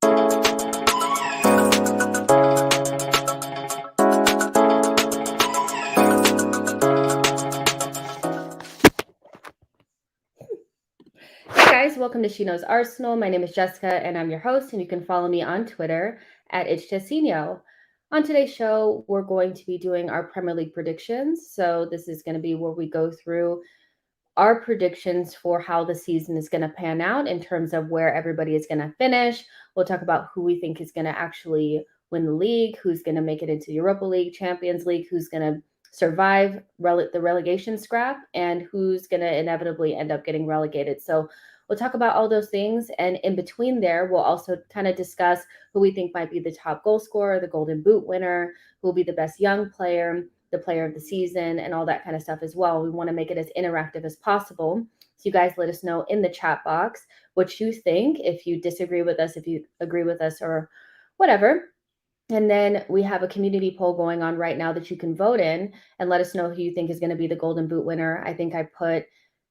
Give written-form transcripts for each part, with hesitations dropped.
Hey guys, welcome to SheKnowsArsenal. My name is Jessica and I'm your host, and you can follow me on Twitter at @itchjessino. On today's show, we're going to be doing our Premier League predictions. So this is going to be where we go through our predictions for how the season is going to pan out in terms of where everybody is going to finish. We'll talk about who we think is going to actually win the league, who's going to make it into Europa League, Champions League, who's going to survive the relegation scrap, and who's going to inevitably end up getting relegated. So we'll talk about all those things. And in between there, we'll also kind of discuss who we think might be the top goal scorer, the Golden Boot winner, who will be the best young player, the player of the season, and all that kind of stuff as well. We want to make it as interactive as possible. So you guys let us know in the chat box what you think, if you disagree with us, if you agree with us, or whatever. And then we have a community poll going on right now that you can vote in and let us know who you think is going to be the Golden Boot winner. I think I put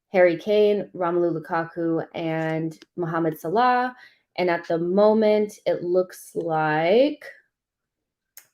Harry Kane, Romelu Lukaku, and Mohamed Salah. And at the moment, it looks like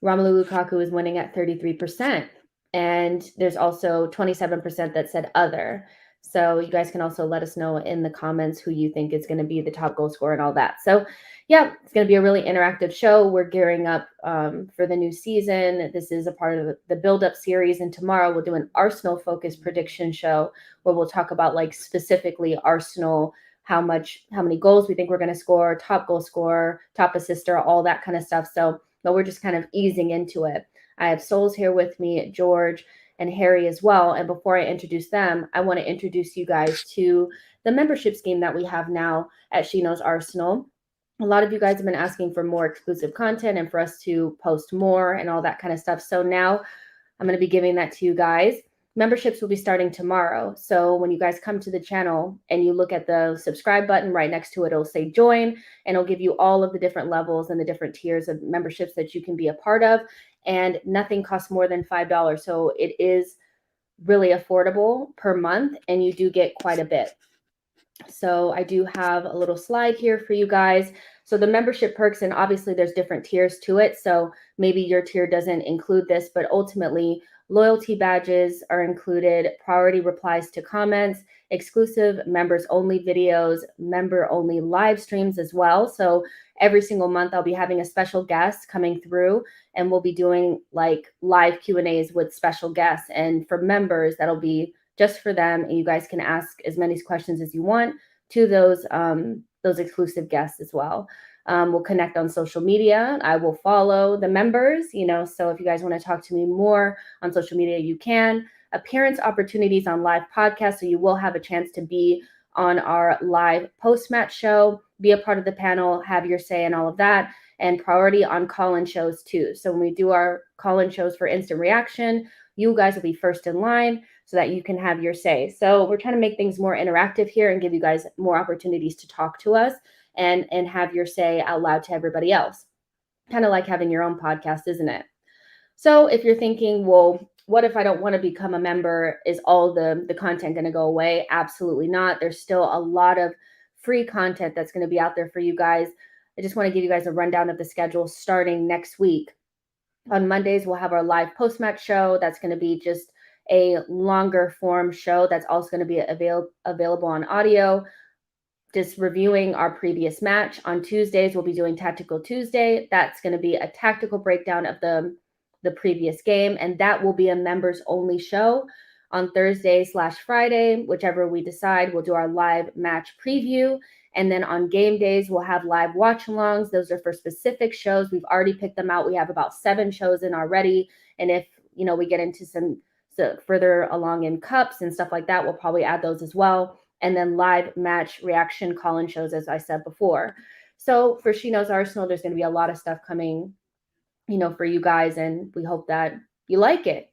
Romelu Lukaku is winning at 33%. And there's also 27% that said other. So you guys can also let us know in the comments who you think is going to be the top goal scorer and all that. So yeah, it's going to be a really interactive show. We're gearing up for the new season. This is a part of the build-up series. And tomorrow we'll do an Arsenal-focused prediction show where we'll talk about like specifically Arsenal, how many goals we think we're going to score, top goal scorer, top assister, all that kind of stuff. So but we're just kind of easing into it. I have Sulz here with me, George, and Harry as well. And before I introduce them, I want to introduce you guys to the membership scheme that we have now at SheKnowsArsenal. A lot of you guys have been asking for more exclusive content and for us to post more and all that kind of stuff. So now I'm going to be giving that to you guys. Memberships will be starting tomorrow. So when you guys come to the channel and you look at the subscribe button right next to it, it'll say join, and it'll give you all of the different levels and the different tiers of memberships that you can be a part of. And nothing costs more than $5. So it is really affordable per month, and you do get quite a bit. So I do have a little slide here for you guys. So the membership perks, and obviously there's different tiers to it. So maybe your tier doesn't include this, but ultimately loyalty badges are included, priority replies to comments, exclusive members only videos, member only live streams as well. So every single month I'll be having a special guest coming through, and we'll be doing like live Q&As with special guests. And for members, that'll be just for them, and you guys can ask as many questions as you want to those exclusive guests as well. We'll connect on social media. I will follow the members, so if you guys want to talk to me more on social media, you can. Appearance opportunities on live podcasts, so you will have a chance to be on our live post-match show, be a part of the panel, have your say and all of that, and priority on call-in shows too. So when we do our call-in shows for instant reaction, you guys will be first in line so that you can have your say. So we're trying to make things more interactive here and give you guys more opportunities to talk to us and have your say out loud to everybody else. Kind of like having your own podcast, isn't it? So if you're thinking, well, what if I don't want to become a member? Is all the content going to go away? Absolutely not. There's still a lot of free content that's going to be out there for you guys. I just want to give you guys a rundown of the schedule starting next week. On Mondays, we'll have our live post-match show. That's going to be just a longer form show that's also going to be available on audio, just reviewing our previous match. On Tuesdays, we'll be doing Tactical Tuesday. That's going to be a tactical breakdown of the previous game, and that will be a members only show. On Thursday/Friday, whichever we decide, we'll do our live match preview. And then on game days, we'll have live watch-alongs. Those are for specific shows. We've already picked them out. We have about 7 shows in already. And if, we get into some further along in cups and stuff like that, we'll probably add those as well. And then live match reaction call-in shows, as I said before. So for SheKnowsArsenal, there's going to be a lot of stuff coming, for you guys. And we hope that you like it,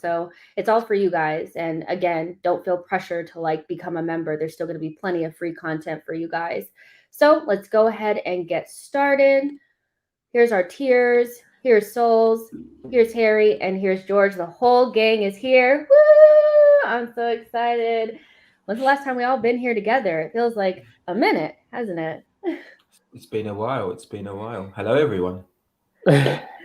so it's all for you guys. And again, don't feel pressure to become a member. There's still going to be plenty of free content for you guys. So let's go ahead and get started. Here's our tiers. Here's Sulz, here's Harry, and here's George. The whole gang is here. Woo! I'm so excited. When's the last time we all been here together? It feels like a minute, hasn't it? It's been a while. Hello, everyone.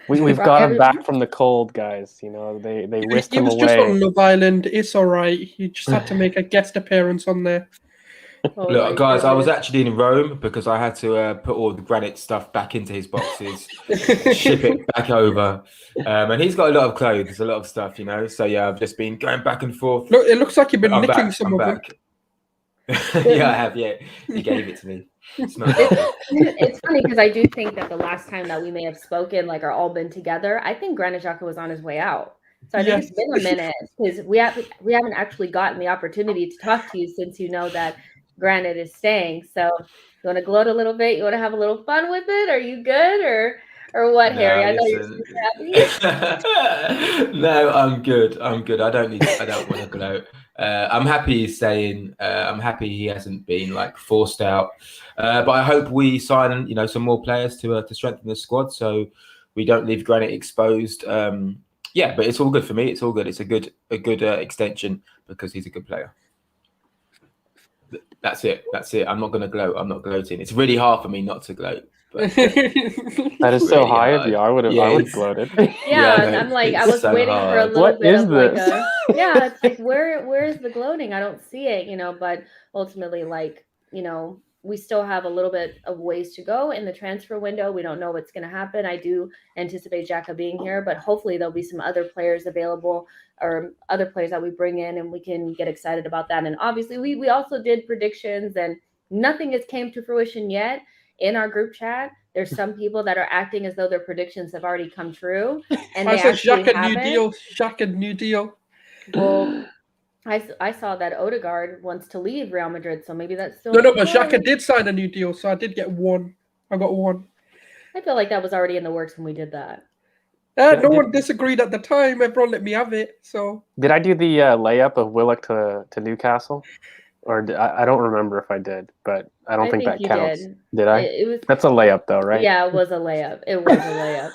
We've Rob, got him back from the cold, guys. They whisked He him was just away. on Love Island. It's all right. He just had to make a guest appearance on there. oh Look, my guys, I was goodness. actually in Rome because I had to put all the granite stuff back into his boxes, ship it back over. And he's got a lot of clothes, a lot of stuff, So yeah, I've just been going back and forth. Look, it looks like you've But been I'm nicking back. some I'm of them. back. Yeah, I have. Yeah, he gave it to me. It smells lovely. It's funny because I do think that the last time that we may have spoken, like, are all been together, I think Granit Xhaka was on his way out. So I think Yes. it's been a minute because we haven't actually gotten the opportunity to talk to you since you know that Granit is staying. So you want to gloat a little bit? You want to have a little fun with it? Are you good or what, Harry? No, I know you're listen. super happy. No, I'm good. I don't want to gloat. I'm happy he's staying. I'm happy he hasn't been like forced out. But I hope we sign, some more players to strengthen the squad so we don't leave Granit exposed. Yeah, but it's all good for me. It's all good. It's a good extension because he's a good player. That's it. I'm not going to gloat. I'm not gloating. It's really hard for me not to gloat. But That is so really high hard. of you. I would have gloated. Yeah, I and know. I'm like, I It's was so waiting for a hard. little What bit is of like this? yeah, it's like where is the gloating? I don't see it, but ultimately, like, we still have a little bit of ways to go in the transfer window. We don't know what's going to happen. I do anticipate Xhaka being here, but hopefully there'll be some other players available or other players that we bring in and we can get excited about that. And obviously we also did predictions and nothing has came to fruition yet in our group chat. There's some people that are acting as though their predictions have already come true and I they said actually Xhaka new haven't. deal. Xhaka new deal. Well, I saw that Odegaard wants to leave Real Madrid, so maybe that's still No, in no, but Xhaka play. did sign a new deal, so I did get one. I got one. I feel like that was already in the works when we did that. No one disagreed at the time. Everyone let me have it. So Did I do the layup of Willock to Newcastle? Or I don't remember if I did, but I don't I think think that you counts. did. Did I? It was That's a layup, though, right? Yeah, it was a layup. It was a layup.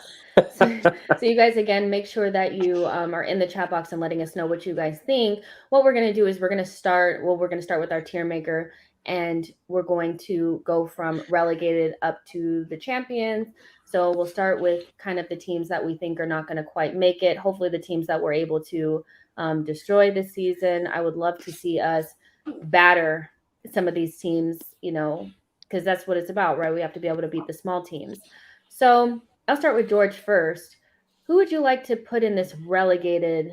So you guys, again, make sure that you are in the chat box and letting us know what you guys think. What we're going to do is we're going to start with our tier maker, and we're going to go from relegated up to the champions. So we'll start with kind of the teams that we think are not going to quite make it. Hopefully the teams that we're able to destroy this season. I would love to see us batter some of these teams, because that's what it's about, right? We have to be able to beat the small teams. So I'll start with George first. Who would you like to put in this relegated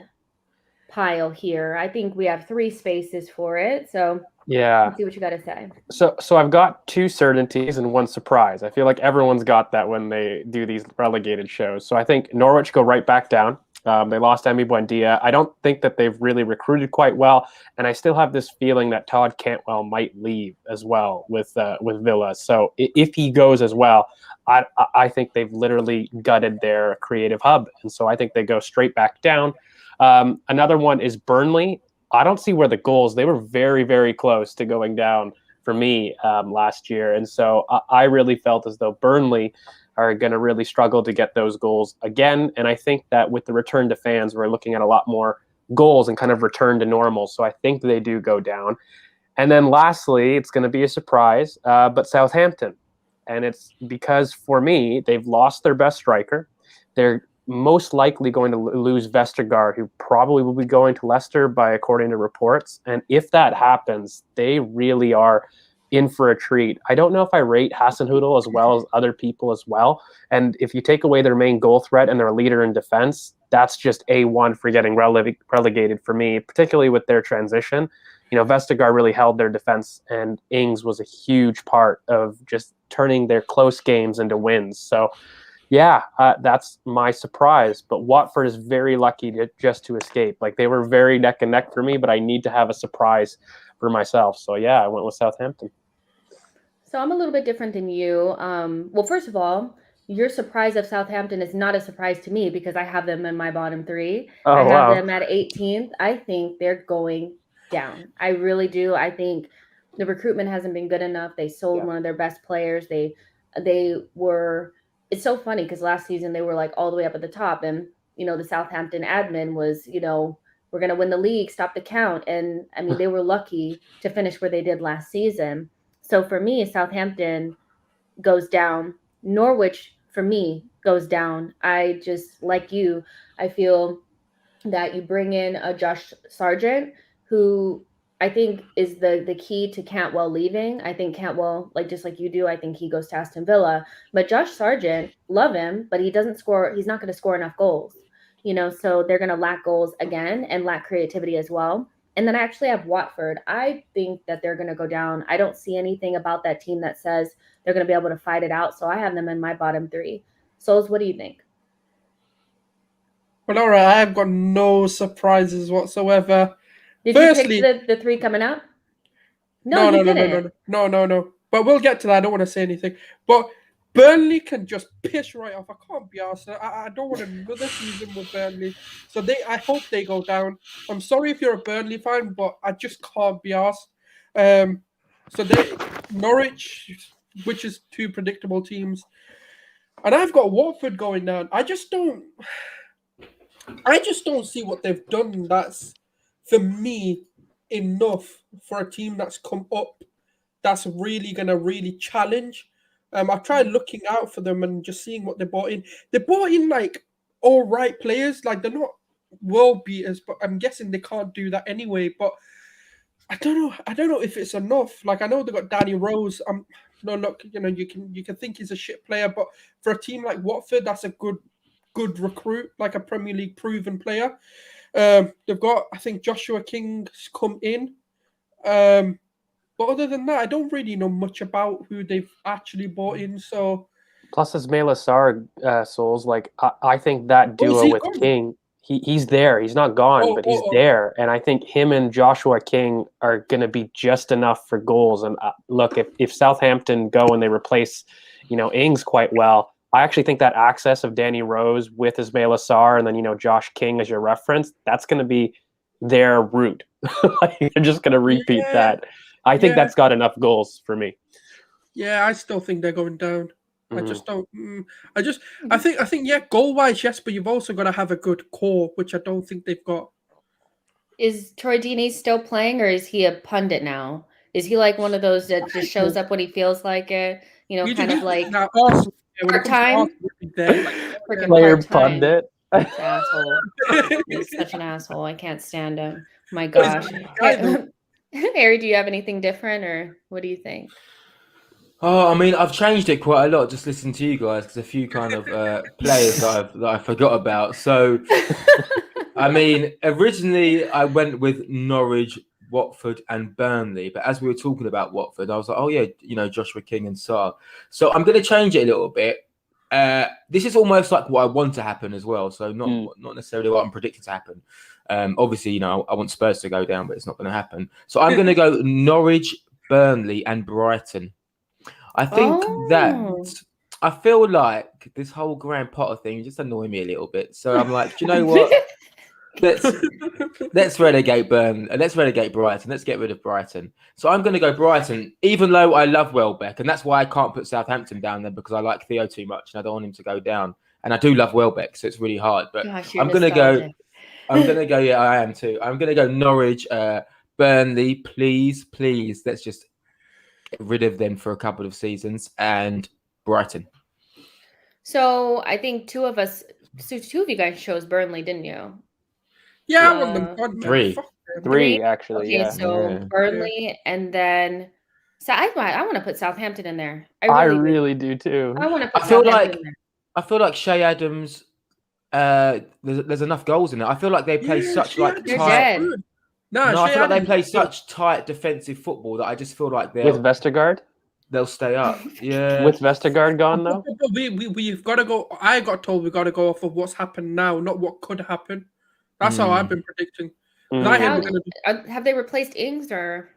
pile here? I think we have 3 spaces for it. So Yeah. let's see what you got to say. So I've got 2 certainties and 1 surprise. I feel like everyone's got that when they do these relegated shows. So I think Norwich go right back down. They lost Emi Buendia. I don't think that they've really recruited quite well, and I still have this feeling that Todd Cantwell might leave as well with Villa. So if he goes as well, I think they've literally gutted their creative hub, and so I think they go straight back down. Another one is Burnley. I don't see where the goals. They were very, very close to going down for me last year, and so I really felt as though Burnley are going to really struggle to get those goals again. And I think that with the return to fans, we're looking at a lot more goals and kind of return to normal. So I think they do go down. And then lastly, it's going to be a surprise, but Southampton. And it's because for me, they've lost their best striker. They're most likely going to lose Vestergaard, who probably will be going to Leicester according to reports. And if that happens, they really are in for a treat. I don't know if I rate Hasenhüttl as well as other people as well. And if you take away their main goal threat and their leader in defense, that's just A1 for getting relegated for me, particularly with their transition. Vestergaard really held their defense, and Ings was a huge part of just turning their close games into wins. So, yeah, that's my surprise. But Watford is very lucky to escape. Like, they were very neck and neck for me, but I need to have a surprise for myself. So, yeah, I went with Southampton. So I'm a little bit different than you. Well, first of all, your surprise of Southampton is not a surprise to me because I have them in my bottom 3. Oh, I have wow. them at 18th. I think they're going down. I really do. I think the recruitment hasn't been good enough. They sold one of their best players. They were. It's so funny because last season they were like all the way up at the top, and the Southampton admin was we're gonna win the league, stop the count, and I mean they were lucky to finish where they did last season. So for me, Southampton, goes down. Norwich, for me, goes down. I just, like you, I feel that you bring in a Josh Sargent, who I think is the key to Cantwell leaving. I think Cantwell, like just like you do, I think he goes to Aston Villa. But Josh Sargent, love him, but he doesn't score. He's not going to score enough goals, so they're going to lack goals again and lack creativity as well. And then I actually have Watford. I think that they're going to go down. I don't see anything about that team that says they're going to be able to fight it out. So I have them in my bottom three. Souls, what do you think? Well, all right, I've got no surprises whatsoever. Did Firstly, you pick the three coming up? No. But we'll get to that. I don't want to say anything. But Burnley can just piss right off. I can't be arsed. I don't want another season with Burnley. So I hope they go down. I'm sorry if you're a Burnley fan, but I just can't be arsed. Norwich, which is two predictable teams. And I've got Watford going down. I just don't see what they've done that's, for me, enough for a team that's come up that's really going to really challenge. I've tried looking out for them and just seeing what they bought in. They bought in, like, all right players. Like, they're not world beaters, but I'm guessing they can't do that anyway. But I don't know if it's enough. Like, I know they got Danny Rose. No, look, you can think he's a shit player, but for a team like Watford, that's a good recruit, like a Premier League proven player. They've got, I think, Joshua King's come in. But other than that, I don't really know much about who they've actually bought in. So, plus Ismaila Sarr, Souls, like I think that duo with gone? King, he's there. He's not gone, but he's there. And I think him and Joshua King are going to be just enough for goals. And look, if Southampton go and they replace, Ings quite well, I actually think that access of Danny Rose with Ismaila Sarr and then, Josh King as your reference, that's going to be their route. You're just going to repeat that. I think that's got enough goals for me. Yeah, I still think they're going down. Mm-hmm. I just don't. I think, goal wise, yes, but you've also got to have a good core, which I don't think they've got. Is Troy Deeney still playing, or is he a pundit now? Is he like one of those that just shows up when he feels like it? Kind of like part-time? Player pundit. Asshole. He's such an asshole. I can't stand him. My gosh. Harry, do you have anything different, or what do you think? Oh, I mean, I've changed it quite a lot just listening to you guys, because a few kind of players that I forgot about. So, I mean, originally I went with Norwich, Watford, and Burnley. But as we were talking about Watford, I was like, oh yeah, Joshua King and Sarr. So I'm going to change it a little bit. This is almost like what I want to happen as well. So not necessarily what I'm predicting to happen. Obviously, I want Spurs to go down, but it's not going to happen. So I'm going to go Norwich, Burnley, and Brighton. I think that I feel like this whole Graham Potter thing just annoying me a little bit. So I'm like, do you know what? Let's relegate let's relegate Brighton. Let's get rid of Brighton. So I'm going to go Brighton, even though I love Welbeck, and that's why I can't put Southampton down there, because I like Theo too much and I don't want him to go down. And I do love Welbeck, so it's really hard. But I'm going to go. Yeah, I am too. I'm going to go Norwich, Burnley, please. Let's just get rid of them for a couple of seasons, and Brighton. So I think two of you guys chose Burnley, didn't you? Yeah, I want them. Three actually. Okay, yeah. So Burnley, and then I want to put Southampton in there. I really do too. I want to put Southampton in there. I feel like Shea Adams. There's enough goals in it. I feel like they play such tight. I feel like they play such tight defensive football that I just feel like with Vestergaard, they'll stay up. Yeah, with Vestergaard gone though. We've got to go. I got told we've got to go off of what's happened now, not what could happen. That's how I've been predicting. Have they replaced Ings or?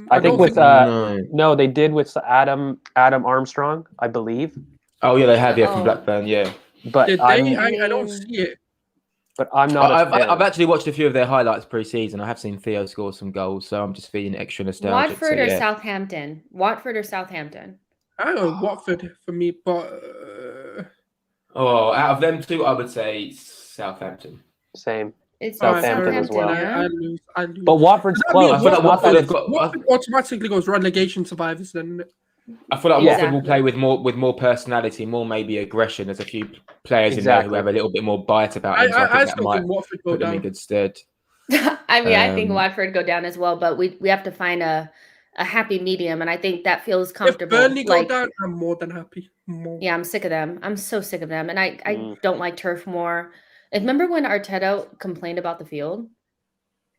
I think with no, they did with Adam Armstrong, I believe. Oh yeah, they have from Blackburn. Yeah, but I don't see it. But I'm not. I've actually watched a few of their highlights pre-season. I have seen Theo score some goals, so I'm just feeling extra nostalgic. Watford or Southampton? Watford or Southampton? I know Watford for me, but out of them two, I would say Southampton. Same. It's Southampton as well. I lose. But Watford's close. Watford automatically goes relegation survivors then. I feel like Yeah. Watford will play with more personality, more maybe aggression. There's a few players in there who Exactly. have a little bit more bite about them, so I think that still might think Watford go put them in down. good stead. I mean, I think Watford go down as well, but we have to find a happy medium, and I think that feels If comfortable. Burnley go Like, down, I'm more than happy. More. yeah, I'm sick of them. I'm so sick of them, and I don't like turf more. Remember when Arteta complained about the field?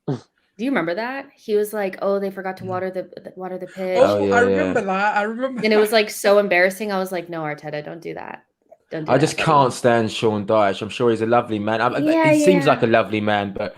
Do you remember that? He was like, "Oh, they forgot to water the pitch," Oh, yeah, I remember that. I remember. and it was like so embarrassing. I was like, "No, Arteta, don't do that. Don't do I that, just buddy." can't stand Sean Dyche. I'm sure he's a lovely man. Yeah, he seems yeah. like a lovely man, but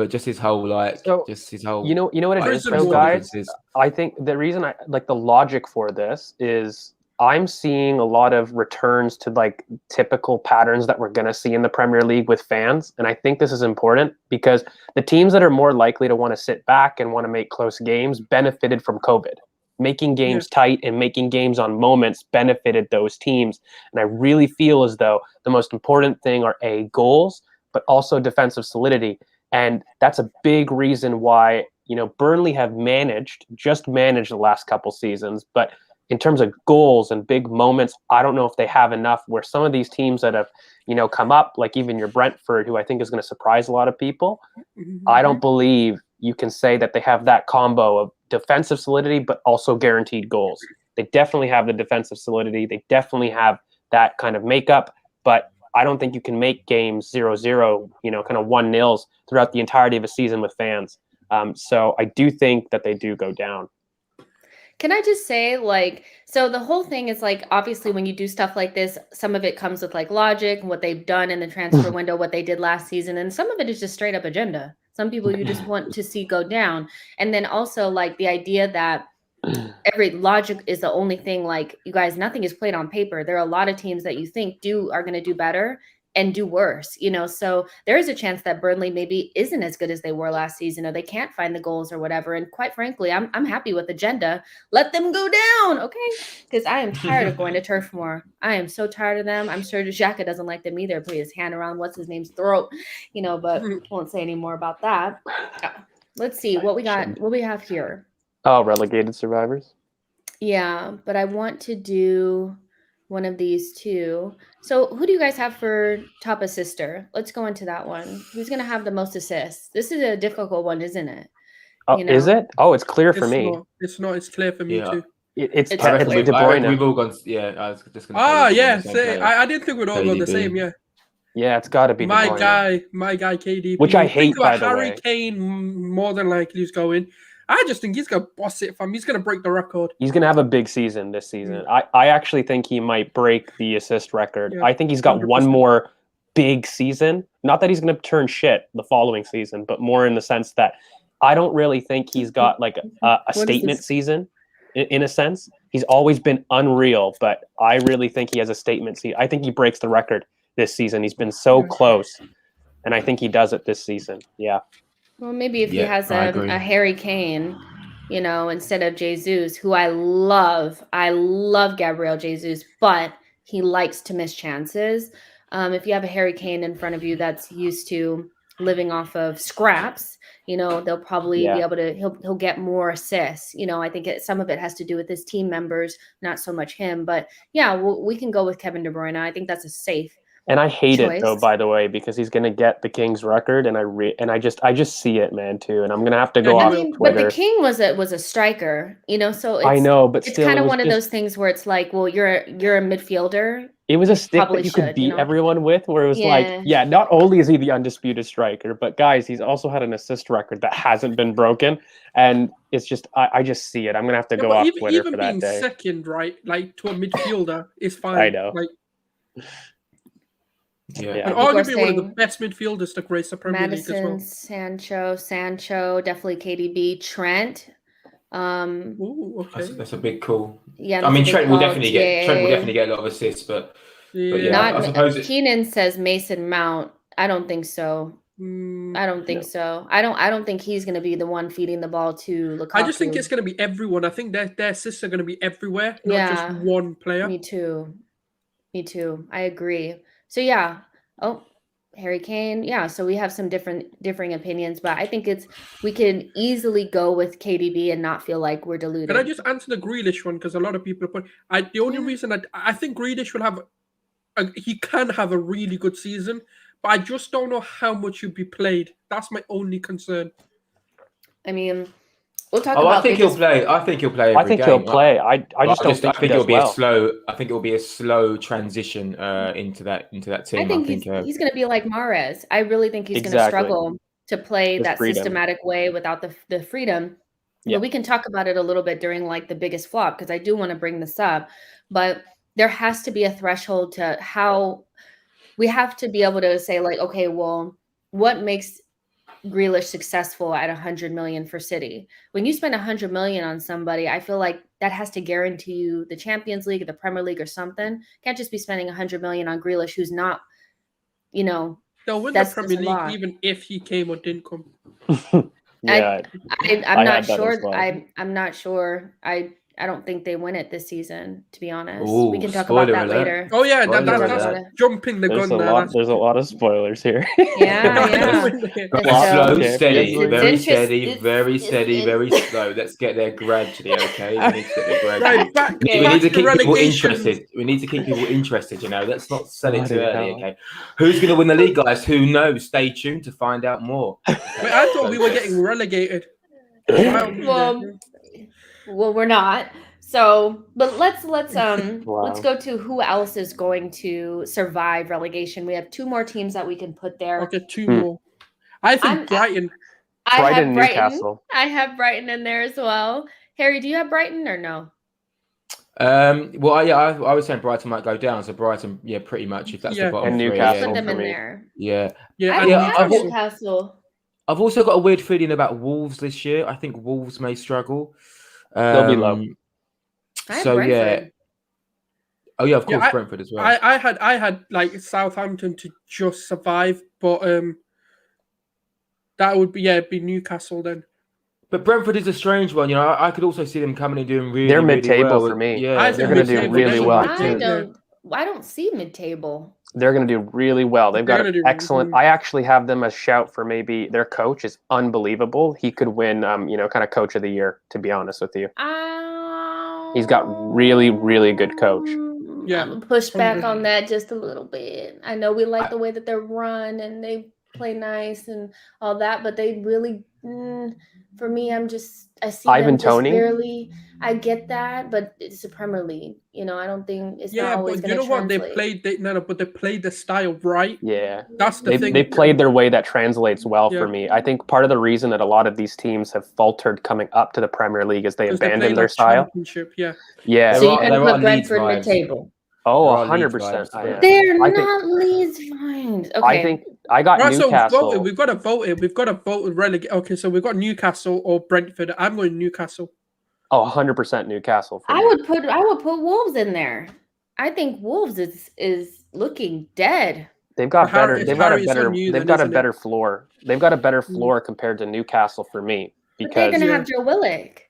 just his whole You know what it is, Prison though, mode. guys. I think the reason I like the logic for this is I'm seeing a lot of returns to like typical patterns that we're going to see in the Premier League with fans. And I think this is important because the teams that are more likely to want to sit back and want to make close games benefited from COVID. Making games tight and making games on moments benefited those teams. And I really feel as though the most important thing are goals, but also defensive solidity. And that's a big reason why, Burnley have just managed the last couple seasons, but in terms of goals and big moments, I don't know if they have enough where some of these teams that have, come up, like even your Brentford, who I think is going to surprise a lot of people, I don't believe you can say that they have that combo of defensive solidity, but also guaranteed goals. They definitely have the defensive solidity. They definitely have that kind of makeup, but I don't think you can make games 0-0, kind of 1-0s throughout the entirety of a season with fans. So I do think that they do go down. Can I just say, like, so the whole thing is like, obviously when you do stuff like this, some of it comes with like logic and what they've done in the transfer window, what they did last season. And some of it is just straight up agenda. Some people you just want to see go down. And then also like the idea that every logic is the only thing, like, you guys, nothing is played on paper. There are a lot of teams that you think are going to do better and do worse, so there is a chance that Burnley maybe isn't as good as they were last season, or they can't find the goals or whatever. And quite frankly, I'm happy with agenda. Let them go down, okay? Because I am tired of going to Turf Moor. I am so tired of them. I'm sure Xhaka doesn't like them either. Put his hand around what's his name's throat, but won't say any more about that. Let's see what we got. What we have here. Oh, relegated survivors. Yeah, but I want to do one of these two. So who do you guys have for top assister? Let's go into that one. Who's going to have the most assists? This is a difficult one, isn't it? Oh, is it? Oh, it's clear for me. It's not. It's clear for me too. It's De Bruyne. Bruyne. We've all gone. Yeah, I was just going to say. I didn't think we'd all go the same. Yeah. Yeah, it's got to be my guy, KDB. Which I hate, by the Harry way. Kane more than likely is going. I just think he's going to boss it, fam. He's going to break the record. He's going to have a big season this season. I actually think he might break the assist record. Yeah, I think he's got 100%. One more big season. Not that he's going to turn shit the following season, but more in the sense that I don't really think he's got like a statement season in a sense. He's always been unreal, but I really think he has a statement season. I think he breaks the record this season. He's been so close, and I think he does it this season. Yeah. Well, maybe if he has a Harry Kane, instead of Jesus, who I love Gabriel Jesus, but he likes to miss chances. If you have a Harry Kane in front of you that's used to living off of scraps, they'll probably be able to, he'll get more assists. I think some of it has to do with his team members, not so much him. But yeah, we can go with Kevin De Bruyne. I think that's a safe And I hate choice. It though, by the way, because he's gonna get the King's record, and I just see it, man, too. And I'm gonna have to go off Twitter. But the King was a striker, so it's, I know, but it's still, kind of one of those things where it's like, well, you're a midfielder. It was a stick that you could beat everyone with, where it was not only is he the undisputed striker, but guys, he's also had an assist record that hasn't been broken, and it's just I just see it. I'm gonna have to go off Twitter for that day. Even being second, right, like to a midfielder is fine. I know. And arguably one of the best midfielders to grace the Premier League as well. Sancho, definitely KDB, Trent. Okay. That's a big call. Yeah, I mean Trent will definitely get a lot of assists, but I suppose Keenan says Mason Mount. I don't think so. I don't think so. I don't think he's going to be the one feeding the ball to Lukaku. I just think it's going to be everyone. I think their assists are going to be everywhere, not just one player. Me too. I agree. So yeah. Oh, Harry Kane. Yeah, so we have some differing opinions, but I think we can easily go with KDB and not feel like we're deluded. Can I just answer the Grealish one? Because a lot of people put. The only reason I think Grealish will have, he can have a really good season, but I just don't know how much he'll be played. That's my only concern. I mean, we'll talk about. I think he'll play. I think he'll play. I think he'll play. I just don't think. I think it'll be a slow. I think it'll be a slow transition into that team. I think he's going to be like Mahrez. I really think he's going to struggle to play that systematic way without the freedom. Yeah. But we can talk about it a little bit during like the biggest flop, because I do want to bring this up. But there has to be a threshold to how we have to be able to say, like, okay, well, what makes Grealish successful at 100 million for City? When you spend 100 million on somebody, I feel like that has to guarantee you the Champions League, the Premier League, or something. Can't just be spending 100 million on Grealish, who's not, they'll win the Premier League even if he came or didn't come. Yeah, I'm not sure. Well. I'm not sure. I don't think they win it this season, to be honest. Ooh, we can talk about that later. Oh yeah, that's jumping the gun there. There's a lot of spoilers here. Yeah. Slow, steady, very steady, very steady, very slow. Let's get there gradually, okay? We need to get there gradually. We need to keep people interested. We need to keep people interested, Let's not sell it too early, okay? Who's going to win the league, guys? Who knows? Stay tuned to find out more. Okay? Wait, I thought we were getting relegated. Well, we're not. So, but let's go to who else is going to survive relegation. We have 2 more teams that we can put there. Okay, 2 more. I think Brighton. Brighton, Newcastle. I have Brighton in there as well. Harry, do you have Brighton or no? Well, I was saying Brighton might go down. So Brighton, pretty much. If that's the bottom and 3, Newcastle put them in there. Yeah. I have Newcastle. I've also got a weird feeling about Wolves this year. I think Wolves may struggle. They'll be low. So Brentford. Oh yeah, of course, Brentford as well. I had like Southampton to just survive, but that would be Newcastle then. But Brentford is a strange one. I could also see them coming and doing really. They're mid-table really well. for me. Yeah, they're going to do really well. I don't see mid-table. They're going to do really well. They've got an excellent. I actually have them as shout for maybe their coach is unbelievable. He could win, kind of coach of the year. To be honest with you, he's got really, really good coach. Yeah, I'm gonna push back on that just a little bit. I know we like the way that they run and they play nice and all that, but they really, for me, I see Ivan them just Toney. barely. I get that, but it's a Premier League. I don't think it's not always going to translate. But they played the style right. Yeah, that's the thing. They played their way that translates well for me. I think part of the reason that a lot of these teams have faltered coming up to the Premier League is they abandoned their style. Yeah. So you can put Brentford mid-table. Oh, 100%. They're not Leeds vibes. Okay. I think I got Newcastle. So we've got to vote it. We've got to vote and relegate. Okay, so we've got Newcastle or Brentford. I'm going Newcastle. Oh, 100% Newcastle. I would put Wolves in there. I think Wolves is looking dead. They've got better. They've got a better floor. They've got a better floor compared to Newcastle for me because they're going to have Joe Willock.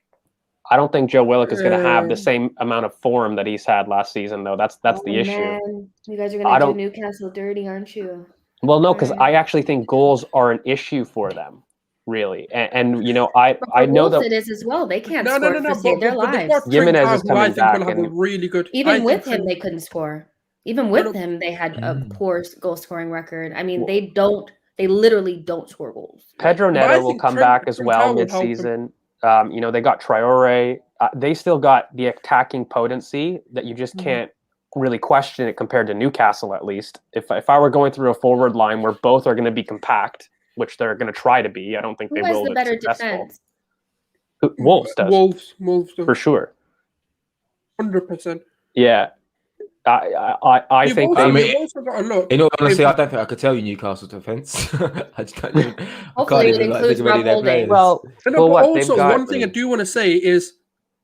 I don't think Joe Willock is going to have the same amount of form that he's had last season, though. That's the issue. Man. You guys are going to do Newcastle dirty, aren't you? Well, no, because I actually think goals are an issue for them, really. And I know that it is as well. They can't score to save their lives. Jimenez is coming back, and really good. Even with him, they couldn't score. Even with him, they had a poor goal scoring record. I mean, they literally don't score goals. Pedro Neto will come back as well mid-season. They got Traore. They still got the attacking potency that you just can't really question it compared to Newcastle, at least. If I were going through a forward line where both are going to be compact, which they're going to try to be, I don't think they will. Who has the better defense? Wolves does. Wolves does. For sure. 100%. Yeah. I think they also got a look. In all honesty, I don't think I could tell you Newcastle's defense. I just can't even. Hopefully, it includes Rob Holding. One thing I do want to say is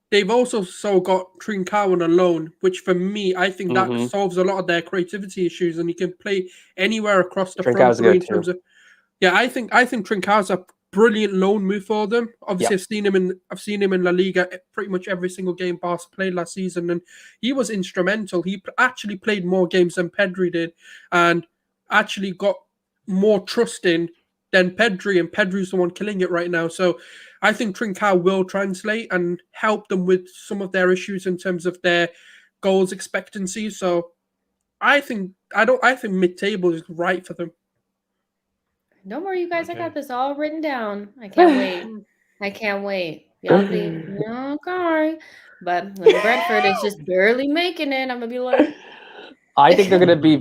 they've also got Trincao on a loan, which for me, I think that solves a lot of their creativity issues, and you can play anywhere across the front three in terms of. Yeah, I think Trincao's a brilliant loan move for them. Obviously, I've seen him in La Liga pretty much every single game Barca played last season, and he was instrumental. He actually played more games than Pedri did, and actually got more trusting than Pedri, and Pedri's the one killing it right now. So I think Trincao will translate and help them with some of their issues in terms of their goals expectancy. So I think mid-table is right for them. Don't worry, you guys. Okay. I got this all written down. I can't wait. I can't wait. Y'all be okay. But when Brentford is just barely making it, I'm gonna be like, I think they're going to be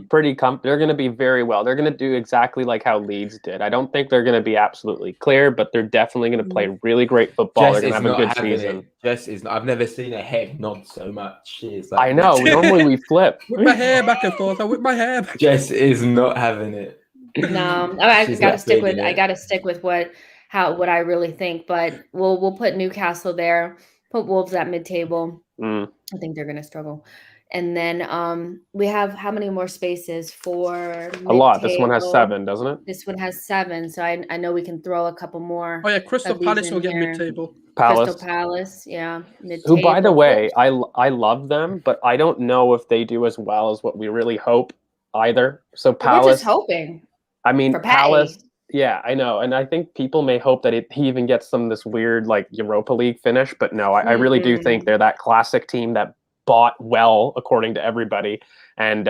they're going to be very well. They're going to do exactly like how Leeds did. I don't think they're going to be absolutely clear, but they're definitely going to play really great football. They're going to have a good season. Jess is. I've never seen a head nod so much. She is like, I know. Normally we flip. Whip my hair back and forth. I whip my hair back. Jess is not having it. no, I She's gotta not stick with. feeling I it. gotta stick with what I really think. But we'll put Newcastle there. Put Wolves at mid-table. I think they're gonna struggle. And then we have how many more spaces for a lot. This one has 7, doesn't it? This one has 7, so I know we can throw a couple more. Oh yeah, Crystal of these Palace in will get here. mid-table. Crystal Palace, yeah, mid-table. Who, by the way, I love them, but I don't know if they do as well as what we really hope either. So Palace, we're just hoping. I mean, for Palace. Yeah, I know, and I think people may hope that he even gets this weird like Europa League finish, but no, I really do think they're that classic team that bought well according to everybody, and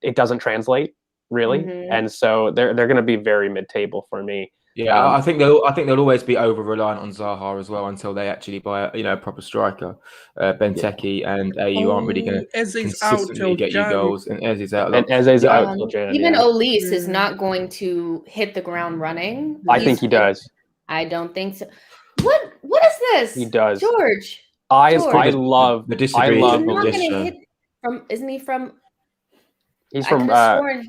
it doesn't translate really, and so they're going to be very mid-table for me. Yeah, I think they'll always be over reliant on Zaha as well until they actually buy a proper striker. Benteke and you aren't really going to consistently get you goals, and Eze's out. And Eze's out till Jan. Even Olise is not going to hit the ground running. I think he does. I don't think so. What is this? He does. George. I love the distribution. Isn't he from? He's from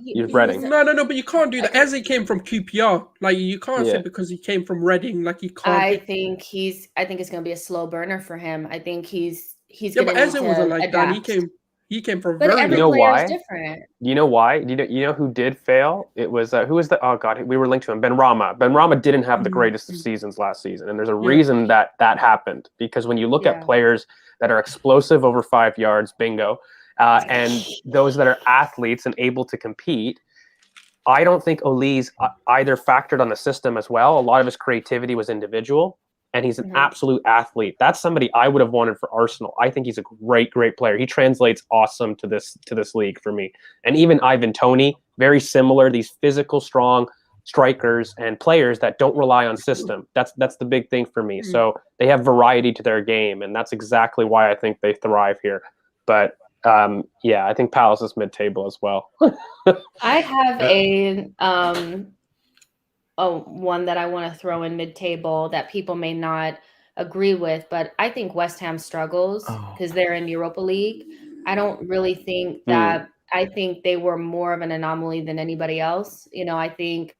he's Reading. No, but you can't do that. Eze came from QPR. Like you can't say because he came from Reading. Like he can't. I think it's going to be a slow burner for him. I think he's going to. But Eze wasn't like adapt. that. He came from. But very every player is different. You know why? You know who did fail? It was who was the? Oh God, we were linked to him. Benrahma. Benrahma didn't have the greatest of seasons last season, and there's a reason that happened. Because when you look at players that are explosive over 5 yards, bingo. And those that are athletes and able to compete, I don't think Olise either factored on the system as well. A lot of his creativity was individual, and he's an absolute athlete. That's somebody I would have wanted for Arsenal. I think he's a great player. He translates awesome to this league for me. And even Ivan Toney, very similar. These physical, strong strikers and players that don't rely on system. That's the big thing for me. So they have variety to their game, and that's exactly why I think they thrive here. But I think Palace is mid-table as well. I have one that I want to throw in mid-table that people may not agree with, but I think West Ham struggles because they're in Europa League. I don't really think that. I think they were more of an anomaly than anybody else. I think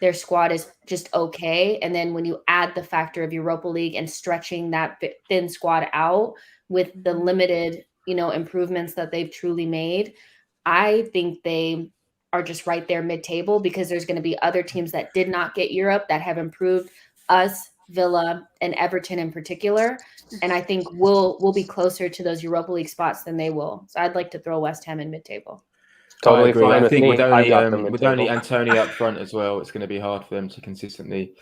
their squad is just okay, and then when you add the factor of Europa League and stretching that thin squad out with the limited improvements that they've truly made, I think they are just right there mid-table because there's going to be other teams that did not get Europe that have improved, us, Villa, and Everton in particular. And I think we'll be closer to those Europa League spots than they will. So I'd like to throw West Ham in mid-table. Totally fine. I think with only Antonio up front as well, it's going to be hard for them to consistently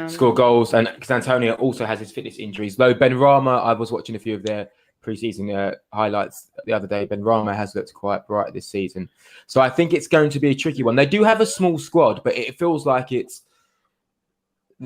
score goals. And because Antonio also has his fitness injuries. Though Benrahma, I was watching a few of their pre-season highlights the other day. Benrahma has looked quite bright this season. So I think it's going to be a tricky one. They do have a small squad, but it feels like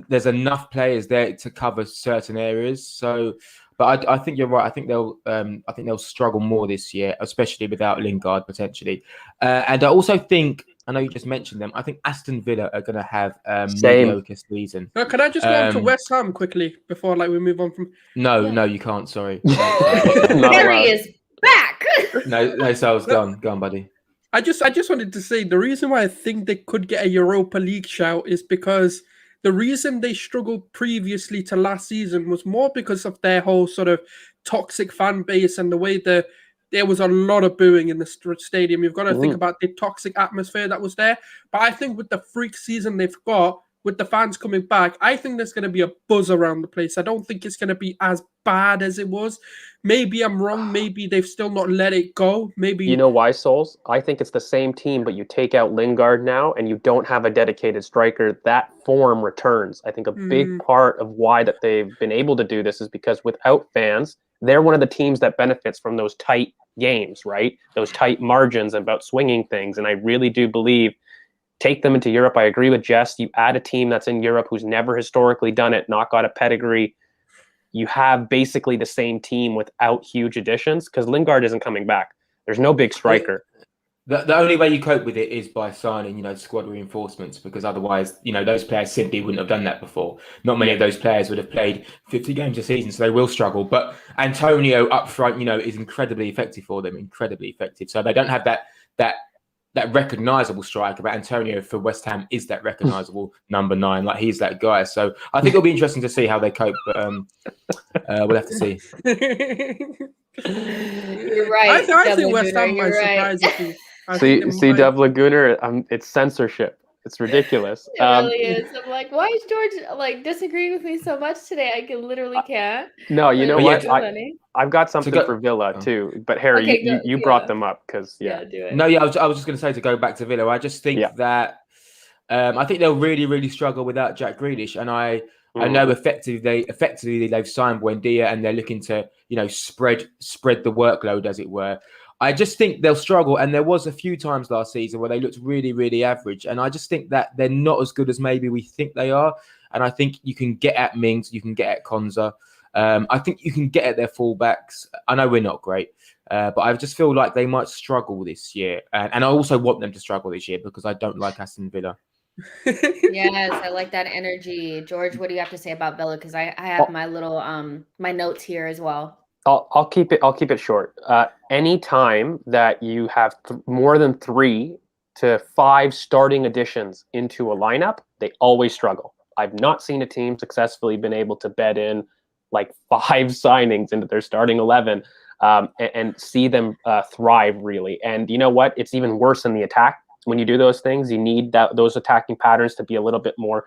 there's enough players there to cover certain areas. So, but I think you're right. I think they'll struggle more this year, especially without Lingard potentially. And I also think, I know you just mentioned them, I think Aston Villa are going to have mediocre season. Can I just go on to West Ham quickly before we move on from? No, you can't. Sorry. Harry is back. No, Sal's gone, buddy. I just wanted to say the reason why I think they could get a Europa League shout is because the reason they struggled previously to last season was more because of their whole sort of toxic fan base and the way there was a lot of booing in the stadium. You've got to think about the toxic atmosphere that was there. But I think with the freak season they've got, with the fans coming back, I think there's going to be a buzz around the place. I don't think it's going to be as bad as it was. Maybe I'm wrong. Maybe they've still not let it go. Maybe You know why, Souls? I think it's the same team, but you take out Lingard now and you don't have a dedicated striker. That form returns. I think a big part of why that they've been able to do this is because without fans, they're one of the teams that benefits from those tight games, right? Those tight margins about swinging things. And I really do believe take them into Europe. I agree with Jess. You add a team that's in Europe who's never historically done it, not got a pedigree. You have basically the same team without huge additions because Lingard isn't coming back. There's no big striker. The only way you cope with it is by signing, squad reinforcements, because otherwise, those players simply wouldn't have done that before. Not many of those players would have played 50 games a season, so they will struggle. But Antonio up front, is incredibly effective for them, incredibly effective. So they don't have that recognisable striker, but Antonio for West Ham is that recognisable number 9. Like, he's that guy. So I think it'll be interesting to see how they cope, but we'll have to see. You're right. I think West Ham might surprise you. See, Devlin Gooner, it's censorship. It's ridiculous. It really is. I'm like, why is George disagreeing with me so much today? I literally can't. No, you know what? I've got something for Villa too. But Harry, okay, you brought them up because do it. No, I was just going to say to go back to Villa. I just think that I think they'll really, really struggle without Jack Grealish, and I know effectively they've signed Buendia and they're looking to spread the workload, as it were. I just think they'll struggle, and there was a few times last season where they looked really, really average, and I just think that they're not as good as maybe we think they are. And I think you can get at Mings, you can get at Konza. I think you can get at their fullbacks. I know we're not great, but I just feel like they might struggle this year, and I also want them to struggle this year because I don't like Aston Villa. Yes, I like that energy. George, what do you have to say about Villa? Because I have my little my notes here as well. I'll keep it short. Any time that you have more than 3 to 5 starting additions into a lineup, they always struggle. I've not seen a team successfully been able to bed in like 5 signings into their starting 11 and see them thrive, really. And you know what? It's even worse in the attack. When you do those things, you need those attacking patterns to be a little bit more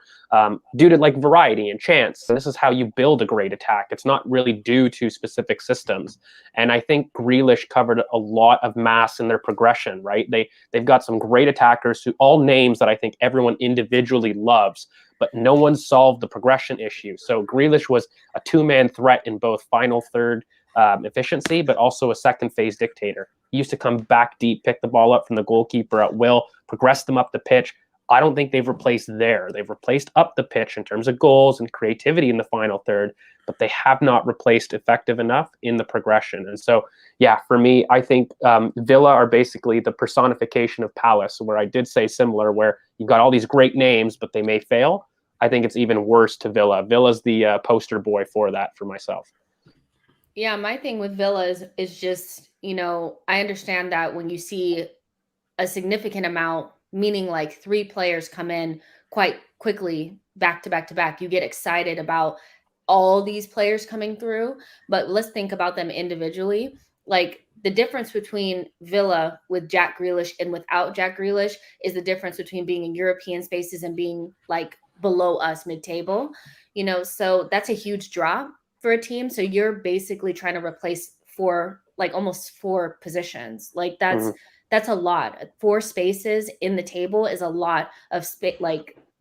due to variety and chance. And this is how you build a great attack. It's not really due to specific systems. And I think Grealish covered a lot of mass in their progression, right? They've got some great attackers who all names that I think everyone individually loves, but no one solved the progression issue. So Grealish was a 2-man threat in both final third efficiency, but also a second phase dictator. He used to come back deep, pick the ball up from the goalkeeper at will, progress them up the pitch. I don't think they've replaced there. They've replaced up the pitch in terms of goals and creativity in the final third, but they have not replaced effective enough in the progression. And so, for me, I think Villa are basically the personification of Palace, where I did say similar, where you've got all these great names, but they may fail. I think it's even worse to Villa. Villa's the poster boy for that for myself. Yeah, my thing with Villa is just, I understand that when you see a significant amount, meaning 3 players come in quite quickly, back to back to back, you get excited about all these players coming through. But let's think about them individually. The difference between Villa with Jack Grealish and without Jack Grealish is the difference between being in European spaces and being below us mid-table, so that's a huge drop for a team. So you're basically trying to replace almost 4 positions. That's a lot. 4 spaces in the table is a lot of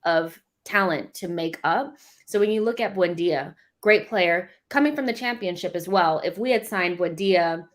of talent to make up. So when you look at Buendia, great player coming from the championship as well. If we had signed Buendia,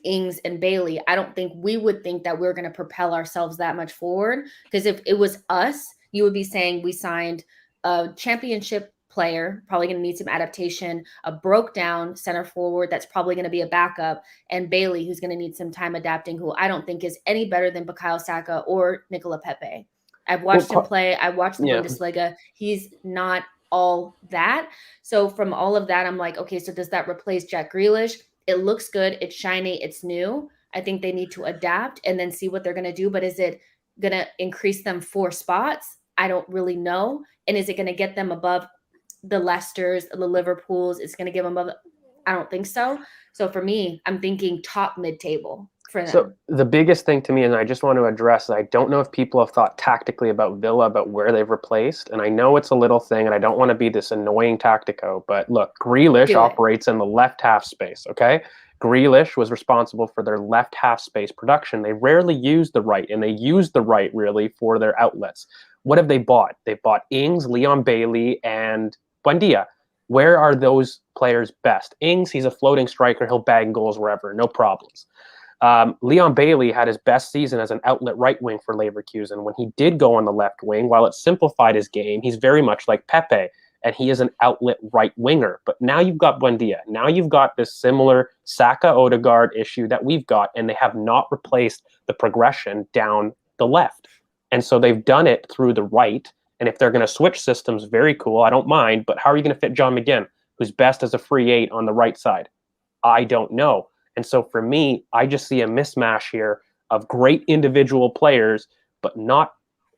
Ings, and Bailey, I don't think we would think that we're going to propel ourselves that much forward. Because if it was us, you would be saying we signed a championship player, probably going to need some adaptation, a broke down center forward that's probably going to be a backup, and Bailey, who's going to need some time adapting, who I don't think is any better than Bukayo Saka or Nicola Pepe. I've watched him play. I watched the Bundesliga. He's not all that. So from all of that, I'm like, okay, so does that replace Jack Grealish? It looks good. It's shiny. It's new. I think they need to adapt and then see what they're going to do. But is it going to increase them 4 spots? I don't really know. And is it going to get them above the Leicesters, the Liverpools? It's going to give them above. I don't think so. So for me, I'm thinking top mid-table for them. So the biggest thing to me, and I just want to address, I don't know if people have thought tactically about Villa, about where they've replaced. And I know it's a little thing, and I don't want to be this annoying tactico, but look, Grealish operates in the left half space, okay? Grealish was responsible for their left half space production. They rarely use the right, and they use the right really for their outlets. What have they bought? They bought Ings, Leon Bailey, and Buendia. Where are those players best? Ings, he's a floating striker. He'll bag goals wherever, no problems. Leon Bailey had his best season as an outlet right wing for Leverkusen. When he did go on the left wing, while it simplified his game, he's very much like Pepe, and he is an outlet right winger. But now you've got Buendia. Now you've got this similar Saka-Odegaard issue that we've got, and they have not replaced the progression down the left. And so they've done it through the right. And if they're going to switch systems, very cool. I don't mind. But how are you going to fit John McGinn, who's best as a free 8 on the right side? I don't know. And so for me, I just see a mismatch here of great individual players, but not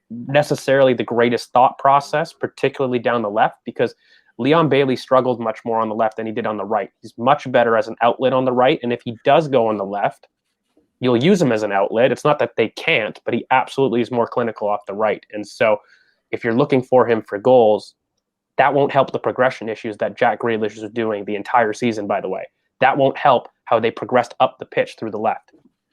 necessarily the greatest thought process, particularly down the left, because Leon Bailey struggled much more on the left than he did on the right. He's much better as an outlet on the right. And if he does go on the left, you'll use him as an outlet. It's not that they can't, but he absolutely is more clinical off the right. And so if you're looking for him for goals, that won't help the progression issues that Jack Grealish is doing the entire season, by the way. That won't help how they progressed up the pitch through the left.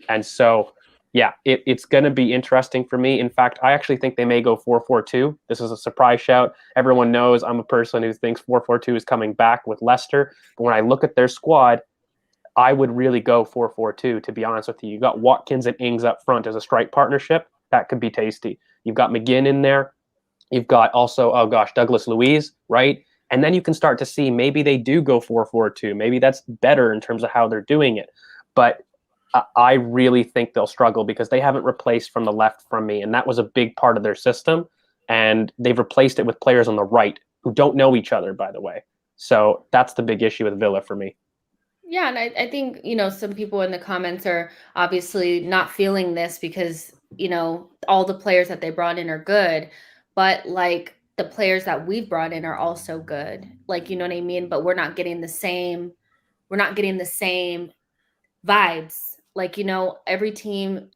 And so, yeah, it's going to be interesting for me. In fact, I actually think they may go 4-4-2. This is a surprise shout. Everyone knows I'm a person who thinks 4-4-2 is coming back with Leicester. But when I look at their squad, I would really go 4-4-2, to be honest with you. You've got Watkins and Ings up front as a strike partnership. That could be tasty. You've got McGinn in there. You've got also, Douglas Luiz, right? And then you can start to see maybe they do go 4-4-2. Maybe that's better in terms of how they're doing it. But I really think they'll struggle because they haven't replaced from the left from me. And that was a big part of their system. And they've replaced it with players on the right who don't know each other, by the way. So that's the big issue with Villa for me. Yeah, and I think, some people in the comments are obviously not feeling this because, all the players that they brought in are good. But like the players that we've brought in are also good. Like, you know what I mean? But we're not getting the same vibes. Like, every team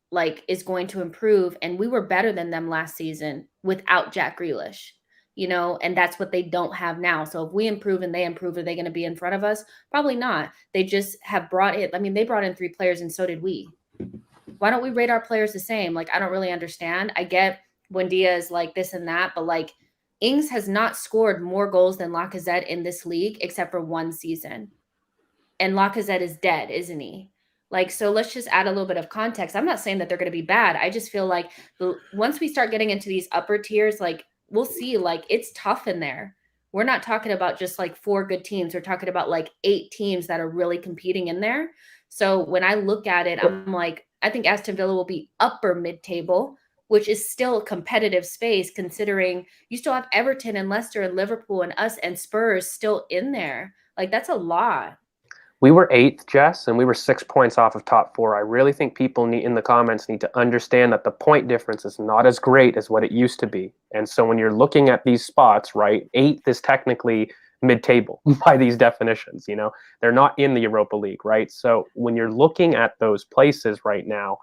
is going to improve, and we were better than them last season without Jack Grealish, and that's what they don't have now. So if we improve and they improve, are they going to be in front of us? Probably not. They just have brought it. I mean, they brought in 3 players and so did we. Why don't we rate our players the same? Like, I don't really understand. I get Buendia is like this and that, but Ings has not scored more goals than Lacazette in this league except for one season. And Lacazette is dead, isn't he? So let's just add a little bit of context. I'm not saying that they're going to be bad. I just feel like once we start getting into these upper tiers, we'll see, it's tough in there. We're not talking about just 4 good teams. We're talking about 8 teams that are really competing in there. So when I look at it, I'm I think Aston Villa will be upper mid-table, which is still a competitive space considering you still have Everton and Leicester and Liverpool and us and Spurs still in there. That's a lot. We were 8th, Jess, and we were 6 points off of top 4. I really think people in the comments need to understand that the point difference is not as great as what it used to be. And so when you're looking at these spots, right, 8th is technically mid-table by these definitions, They're not in the Europa League, right? So when you're looking at those places right now,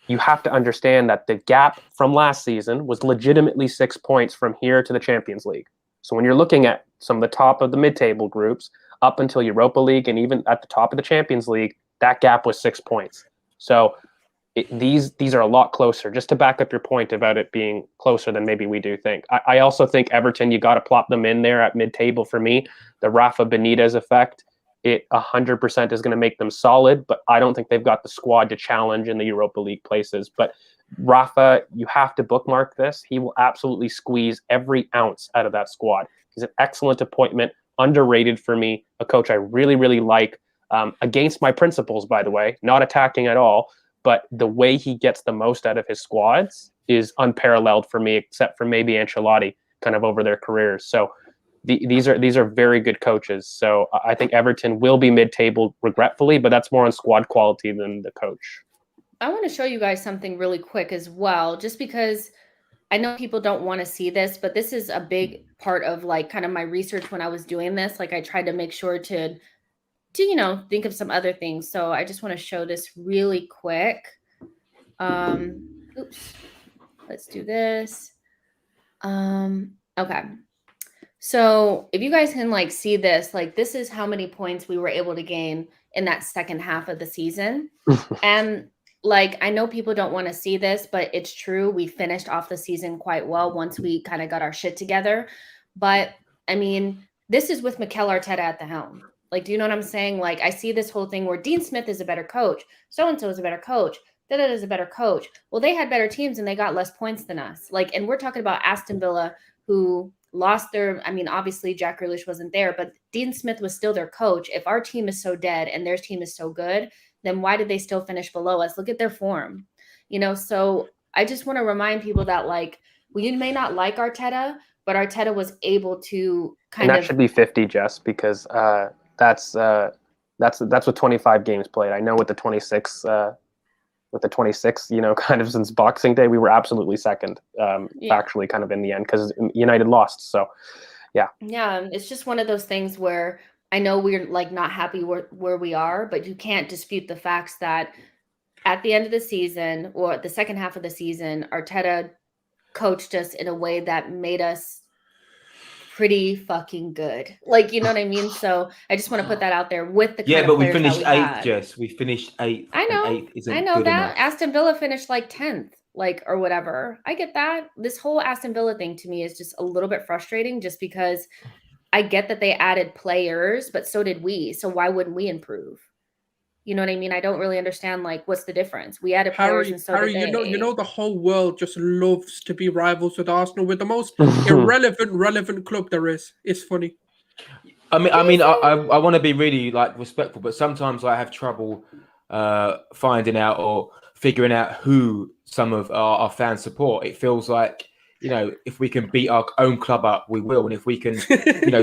you have to understand that the gap from last season was legitimately 6 points from here to the Champions League. So when you're looking at some of the top of the mid-table groups, up until Europa League and even at the top of the Champions League, that gap was 6 points. So these are a lot closer. Just to back up your point about it being closer than maybe we do think. I also think Everton, you got to plop them in there at mid-table for me. The Rafa Benitez effect, it 100% is going to make them solid, but I don't think they've got the squad to challenge in the Europa League places. But Rafa, you have to bookmark this. He will absolutely squeeze every ounce out of that squad. He's an excellent appointment. Underrated for me, a coach I really, really like, against my principles, by the way, not attacking at all, but the way he gets the most out of his squads is unparalleled for me, except for maybe Ancelotti kind of over their careers. So these are very good coaches. So I think Everton will be mid-table regretfully, but that's more on squad quality than the coach. I want to show you guys something really quick as well, just because I know people don't want to see this, but this is a big part of kind of my research when I was doing this. I tried to make sure to to think of some other things. So I just want to show this really quick. Oops. Let's do this. Okay. So if you guys can see this, this is how many points we were able to gain in that second half of the season. And I know people don't want to see this, but it's true. We finished off the season quite well once we kind of got our shit together. But I mean, this is with Mikel Arteta at the helm. Do you know what I'm saying? I see this whole thing where Dean Smith is a better coach. So-and-so is a better coach. Da-da is a better coach. Well, they had better teams and they got less points than us. And we're talking about Aston Villa, who lost obviously Jack Grealish wasn't there, but Dean Smith was still their coach. If our team is so dead and their team is so good, then why did they still finish below us? Look at their form, So I just want to remind people that we may not like Arteta, but Arteta was able to that should be 50, Jess, because that's with 25 games played. I know with the 26, kind of since Boxing Day, we were absolutely second, factually, kind of in the end, because United lost. So, yeah. Yeah, it's just one of those things where I know we're not happy where we are, but you can't dispute the facts that at the end of the season or the second half of the season, Arteta coached us in a way that made us pretty fucking good. You know what I mean? So I just want to put that out there with the but we players finished that we 8th, had. Jess. We finished 8th. I know. And 8th isn't I know good that. enough. Aston Villa finished 10th, or whatever. I get that. This whole Aston Villa thing to me is just a little bit frustrating, just because I get that they added players, but so did we. So why wouldn't we improve? You know what I mean? I don't really understand what's the difference. We added players and so did they. You know the whole world just loves to be rivals with Arsenal. We're the most relevant club there is. It's funny. I want to be really respectful, but sometimes I have trouble finding out or figuring out who some of our fans support. It feels like, if we can beat our own club up, we will. And if we can,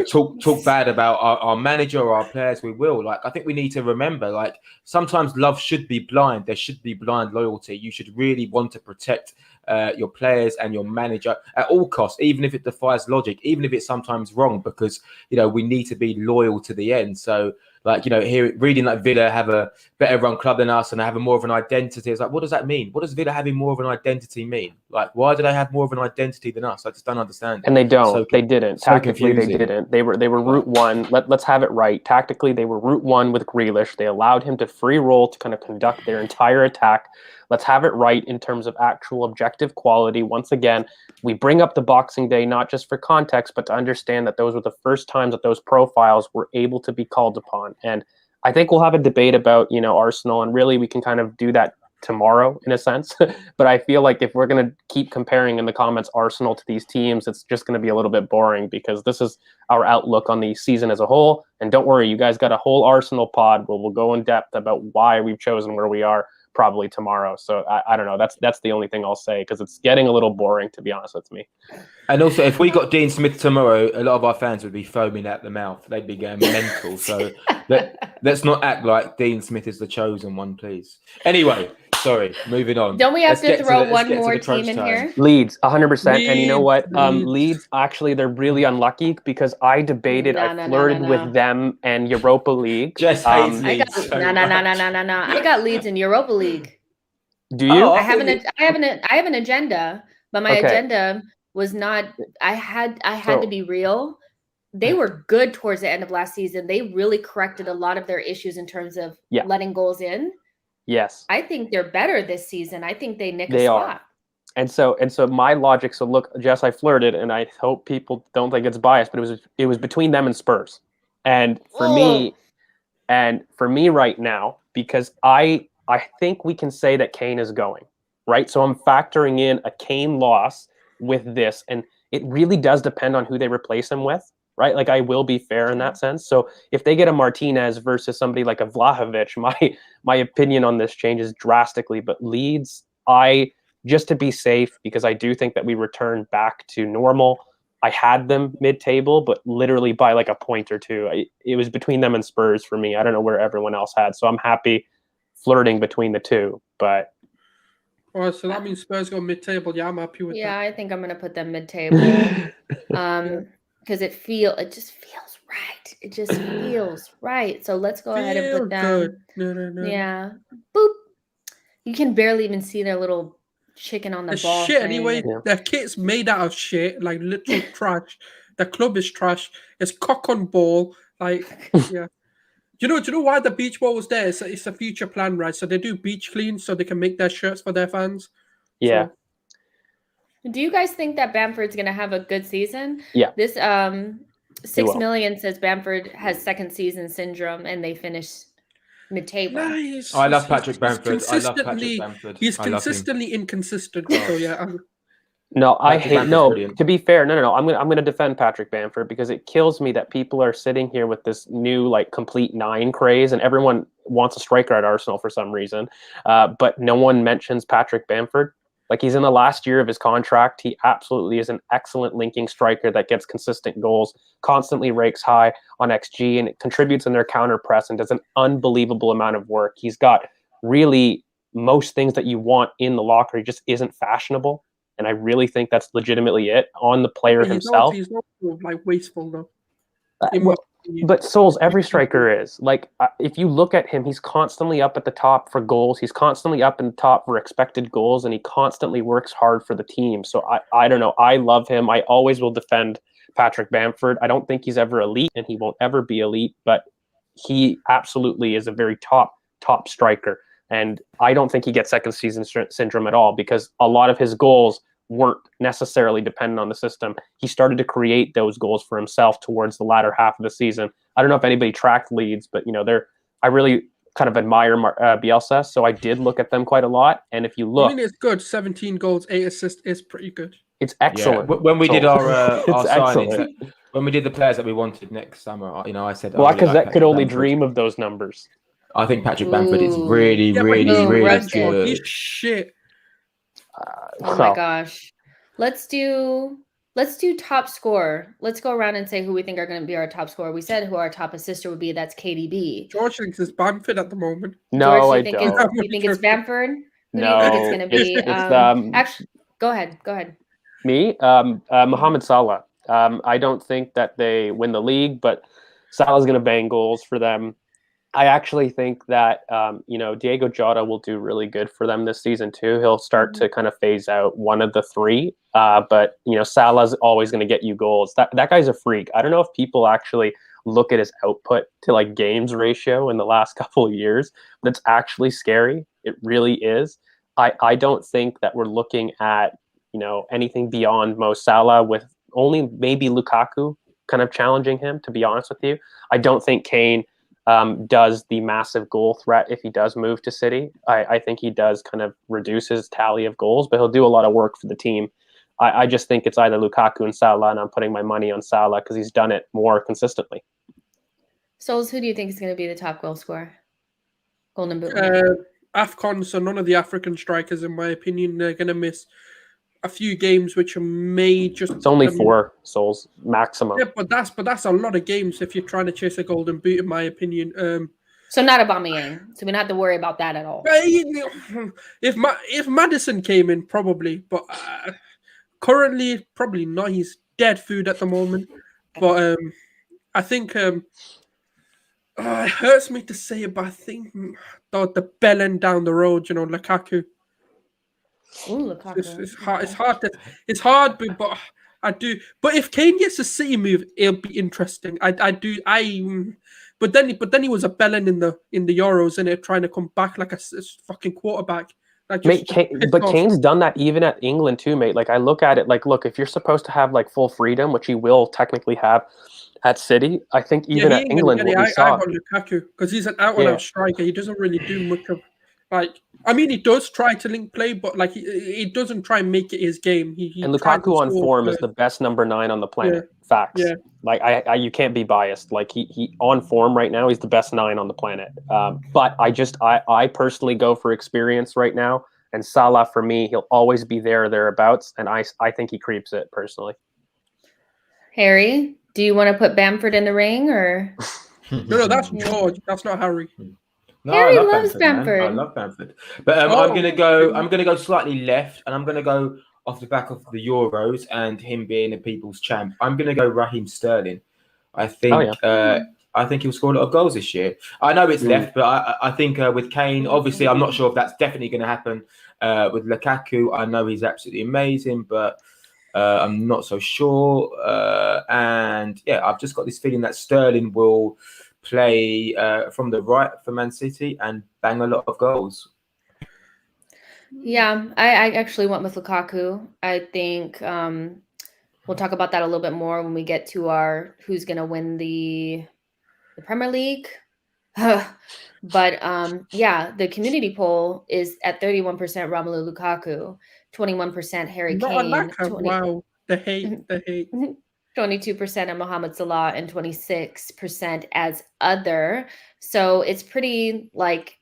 talk bad about our manager or our players, we will. I think we need to remember, sometimes love should be blind. There should be blind loyalty. You should really want to protect your players and your manager at all costs, even if it defies logic, even if it's sometimes wrong, because, we need to be loyal to the end. So, here reading Villa have a better run club than us and they have more of an identity. It's what does that mean? What does Villa having more of an identity mean? Why do they have more of an identity than us? I just don't understand. And they don't. They didn't. So Tactically, confusing. They didn't. They were route one. Let's have it right. Tactically, they were route one with Grealish. They allowed him to free roll to kind of conduct their entire attack. Let's have it right in terms of actual objective quality. Once again, we bring up the Boxing Day, not just for context, but to understand that those were the first times that those profiles were able to be called upon. And I think we'll have a debate about, Arsenal, and really we can kind of do that tomorrow in a sense. But I feel like if we're going to keep comparing in the comments Arsenal to these teams, it's just going to be a little bit boring, because this is our outlook on the season as a whole. And don't worry, you guys got a whole Arsenal pod where we'll go in depth about why we've chosen where we are probably tomorrow. So I don't know. That's the only thing I'll say, because it's getting a little boring, to be honest with me. And also, if we got Dean Smith tomorrow, a lot of our fans would be foaming at the mouth. They'd be going mental. So let's not act like Dean Smith is the chosen one, please. Anyway, sorry, moving on. Don't we have to throw one more team in here? Leeds, 100%. And you know what? Leeds. Leeds, actually, they're really unlucky, because I debated, I flirted with them and Europa League. Just hates Leeds. No. I got Leeds in Europa League. Do you? I have an agenda, but my agenda was not. I had to be real. They were good towards the end of last season. They really corrected a lot of their issues in terms of letting goals in. Yes. I think they're better this season. I think they nick a They spot. are. And so my logic. So look, Jess, I flirted, and I hope people don't think it's biased, but it was between them and Spurs. And for me right now, because I think we can say that Kane is going, right? So I'm factoring in a Kane loss with this, and it really does depend on who they replace him with, right? I will be fair in that sense. So if they get a Martinez versus somebody like a Vlahovic, my opinion on this changes drastically. But Leeds, just to be safe, because I do think that we return back to normal, I had them mid-table, but literally by a point or two. It was between them and Spurs for me. I don't know where everyone else had. So I'm happy flirting between the two. But all right, so that means Spurs go mid-table. Yeah, I'm happy with that. Yeah, I think I'm going to put them mid-table. Because it just feels right. It just feels right. So let's go ahead and Feel put them. good. No. Yeah. Boop. You can barely even see their little chicken on the It's ball shit thing. anyway. Yeah. Their kit's made out of shit, like literal trash. Their club is trash. It's cock on ball. Like, yeah. Do you know why the beach ball was there? It's a future plan, right? So they do beach clean so they can make their shirts for their fans. Yeah. So, Do you guys think that Bamford's going to have a good season? Yeah. This He 6 will. million says Bamford has second season syndrome and they finish mid-table. nice. I love Patrick Bamford. I love Patrick Bamford. He's I love him. consistently inconsistent. Oh. So yeah, No, I Patrick hate. Bamford's No, brilliant. to be fair, no. I'm gonna defend Patrick Bamford because it kills me that people are sitting here with this new like complete 9 craze, and everyone wants a striker at Arsenal for some reason, but no one mentions Patrick Bamford. Like, he's in the last year of his contract. He absolutely is an excellent linking striker that gets consistent goals, constantly rakes high on XG, and it contributes in their counter press and does an unbelievable amount of work. He's got really most things that you want in the locker. He just isn't fashionable. And I really think that's legitimately it on the player himself. he's not like wasteful though. But Souls, every striker is. Like, if you look at him, he's constantly up at the top for goals. He's constantly up in the top for expected goals, and he constantly works hard for the team. So I don't know. I love him. I always will defend Patrick Bamford. I don't think he's ever elite, and he won't ever be elite, but he absolutely is a very top striker. And I don't think he gets second season syndrome at all, because a lot of his goals weren't necessarily dependent on the system. He started to create those goals for himself towards the latter half of the season. I don't know if anybody tracked Leeds, but I really kind of admire Bielsa, so I did look at them quite a lot. And if you look, it's good. 17 goals, 8 assists is pretty good. It's excellent. Yeah. When we did our signings, when we did the players that we wanted next summer, I said, Lacazette could only dream of those numbers. I think Patrick Bamford is really good. He's good. shit. Oh my gosh. Let's do top scorer. Let's go around and say who we think are going to be our top scorer. We said who our top assister would be. That's KDB. George thinks it's Bamford at the moment. No, George, I don't. You think it's Bamford? Who do you think it's going to be? Actually, go ahead. Me? Mohamed Salah. I don't think that they win the league, but Salah's going to bang goals for them. I actually think that Diego Jota will do really good for them this season too. He'll start to kind of phase out one of the 3, but Salah's always going to get you goals. That guy's a freak. I don't know if people actually look at his output to like games ratio in the last couple of years, but it's actually scary. It really is. I don't think that we're looking at anything beyond Mo Salah, with only maybe Lukaku kind of challenging him, to be honest with you. I don't think Kane does the massive goal threat if he does move to City. I think he does kind of reduce his tally of goals, but he'll do a lot of work for the team. I just think it's either Lukaku and Salah, and I'm putting my money on Salah because he's done it more consistently. Souls, who do you think is going to be the top goal scorer? Golden Boot. AFCON, so none of the African strikers, in my opinion, they're going to miss a few games, which may just... It's only 4 Souls maximum. Yeah, but that's a lot of games if you're trying to chase a golden boot, in my opinion. So not Aubameyang, so we don't have to worry about that at all. If Maddison came in, probably, but currently probably not. He's dead food at the moment. But I think it hurts me to say it, but I think the Bellend down the road, Lukaku. Ooh, Lukaku. It's hard, but I do. But if Kane gets a City move, it'll be interesting. But then he was a Bellend in the Euros, and it trying to come back like a fucking quarterback. Kane's done that even at England too, mate. Like, I look at it like, look, if you're supposed to have like full freedom, which he will technically have at City, I think even at England, what we saw. I got Lukaku because he's an out-and-out striker. He doesn't really do much of he does try to link play, but like he doesn't try and make it his game. And Lukaku on form is the best number 9 on the planet. Yeah. Facts. Yeah. Like you can't be biased. Like he on form right now, he's the best 9 on the planet. But I personally go for experience right now, and Salah for me, he'll always be thereabouts, and I think he creeps it personally. Harry, do you want to put Bamford in the ring or? No, that's George. That's not Harry. No, Harry loves Bamford. I love Bamford, but I'm gonna go slightly left, and I'm gonna go off the back of the Euros and him being a people's champ. I'm gonna go Raheem Sterling. I think I think he'll score a lot of goals this year. I know it's left, but I think with Kane, obviously, I'm not sure if that's definitely going to happen. With Lukaku, I know he's absolutely amazing, but I'm not so sure. And yeah, I've just got this feeling that Sterling will play from the right for Man City and bang a lot of goals. Yeah, I actually went with Lukaku. I think we'll talk about that a little bit more when we get to our who's going to win the Premier League. But yeah, the community poll is at 31% Romelu Lukaku, 21% Harry Not a Kane, lack. Wow, the hate. 22% of Mohamed Salah, and 26% as other. So it's pretty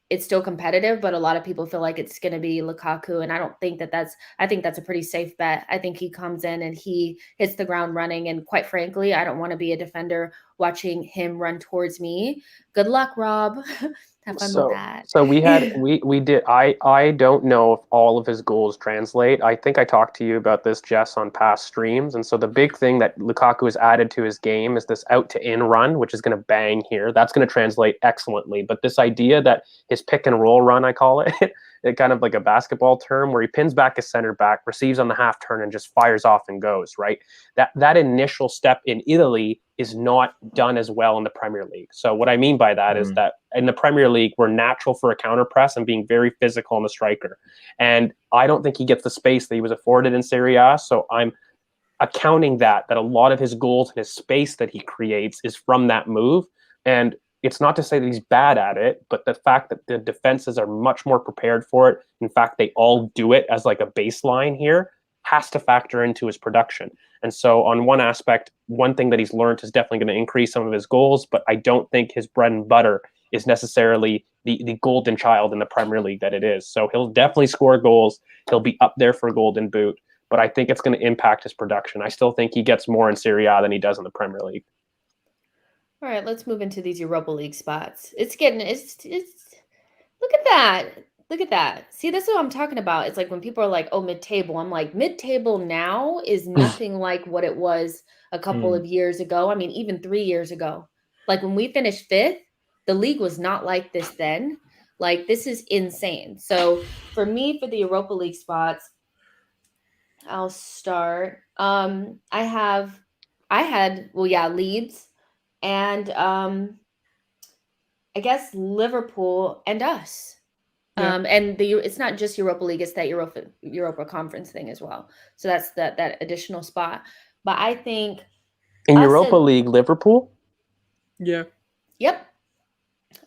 it's still competitive, but a lot of people feel like it's going to be Lukaku. And I don't think I think that's a pretty safe bet. I think he comes in and he hits the ground running. And quite frankly, I don't want to be a defender watching him run towards me. Good luck, Rob. Have fun with that. So we did. I don't know if all of his goals translate. I think I talked to you about this, Jess, on past streams. And so the big thing that Lukaku has added to his game is this out to in run, which is going to bang here. That's going to translate excellently. But this idea that his pick and roll run, I call it, it kind of like a basketball term, where he pins back his center back, receives on the half turn, and just fires off and goes, right? That initial step in Italy is not done as well in the Premier League. So what I mean by that is that in the Premier League, we're natural for a counter press and being very physical on the striker. And I don't think he gets the space that he was afforded in Serie A. So I'm accounting that a lot of his goals and his space that he creates is from that move. And it's not to say that he's bad at it, but the fact that the defenses are much more prepared for it. In fact, they all do it as like a baseline here, has to factor into his production. And so on one aspect, one thing that he's learned is definitely going to increase some of his goals, but I don't think his bread and butter is necessarily the golden child in the Premier League that it is. So he'll definitely score goals. He'll be up there for golden boot, but I think it's going to impact his production. I still think he gets more in Serie A than he does in the Premier League. All right, let's move into these Europa League spots. It's look at that. Look at that. See, that's what I'm talking about. It's like when people are like, oh, mid-table. I'm like, mid-table now is nothing like what it was a couple of years ago. I mean, even 3 years ago. Like when we finished 5th, the league was not like this then. Like, this is insane. So for me, for the Europa League spots, I'll start. I had Leeds and I guess Liverpool and us. Yeah. And it's not just Europa League, it's that Europa Conference thing as well. So that's that additional spot. But I think in Europa League, Liverpool? Yeah. Yep.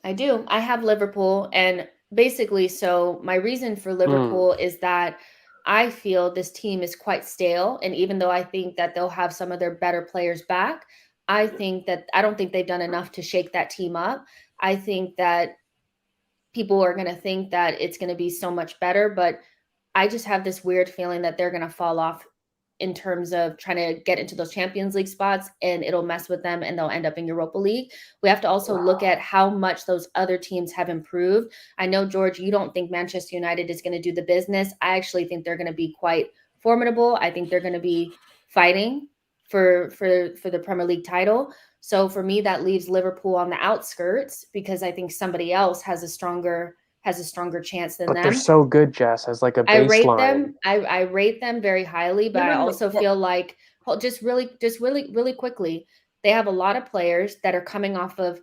I do. I have Liverpool, and basically, so my reason for Liverpool is that I feel this team is quite stale, and even though I think that they'll have some of their better players back, I don't think they've done enough to shake that team up. I think that people are going to think that it's going to be so much better, but I just have this weird feeling that they're going to fall off in terms of trying to get into those Champions League spots, and it'll mess with them and they'll end up in Europa League. We have to also look at how much those other teams have improved. I know, George, you don't think Manchester United is going to do the business. I actually think they're going to be quite formidable. I think they're going to be fighting for the Premier League title. So for me, that leaves Liverpool on the outskirts because I think somebody else has a stronger chance than them. But they're so good, Jess, as like a baseline. I rate them very highly, but I also feel like just really quickly, they have a lot of players that are coming off of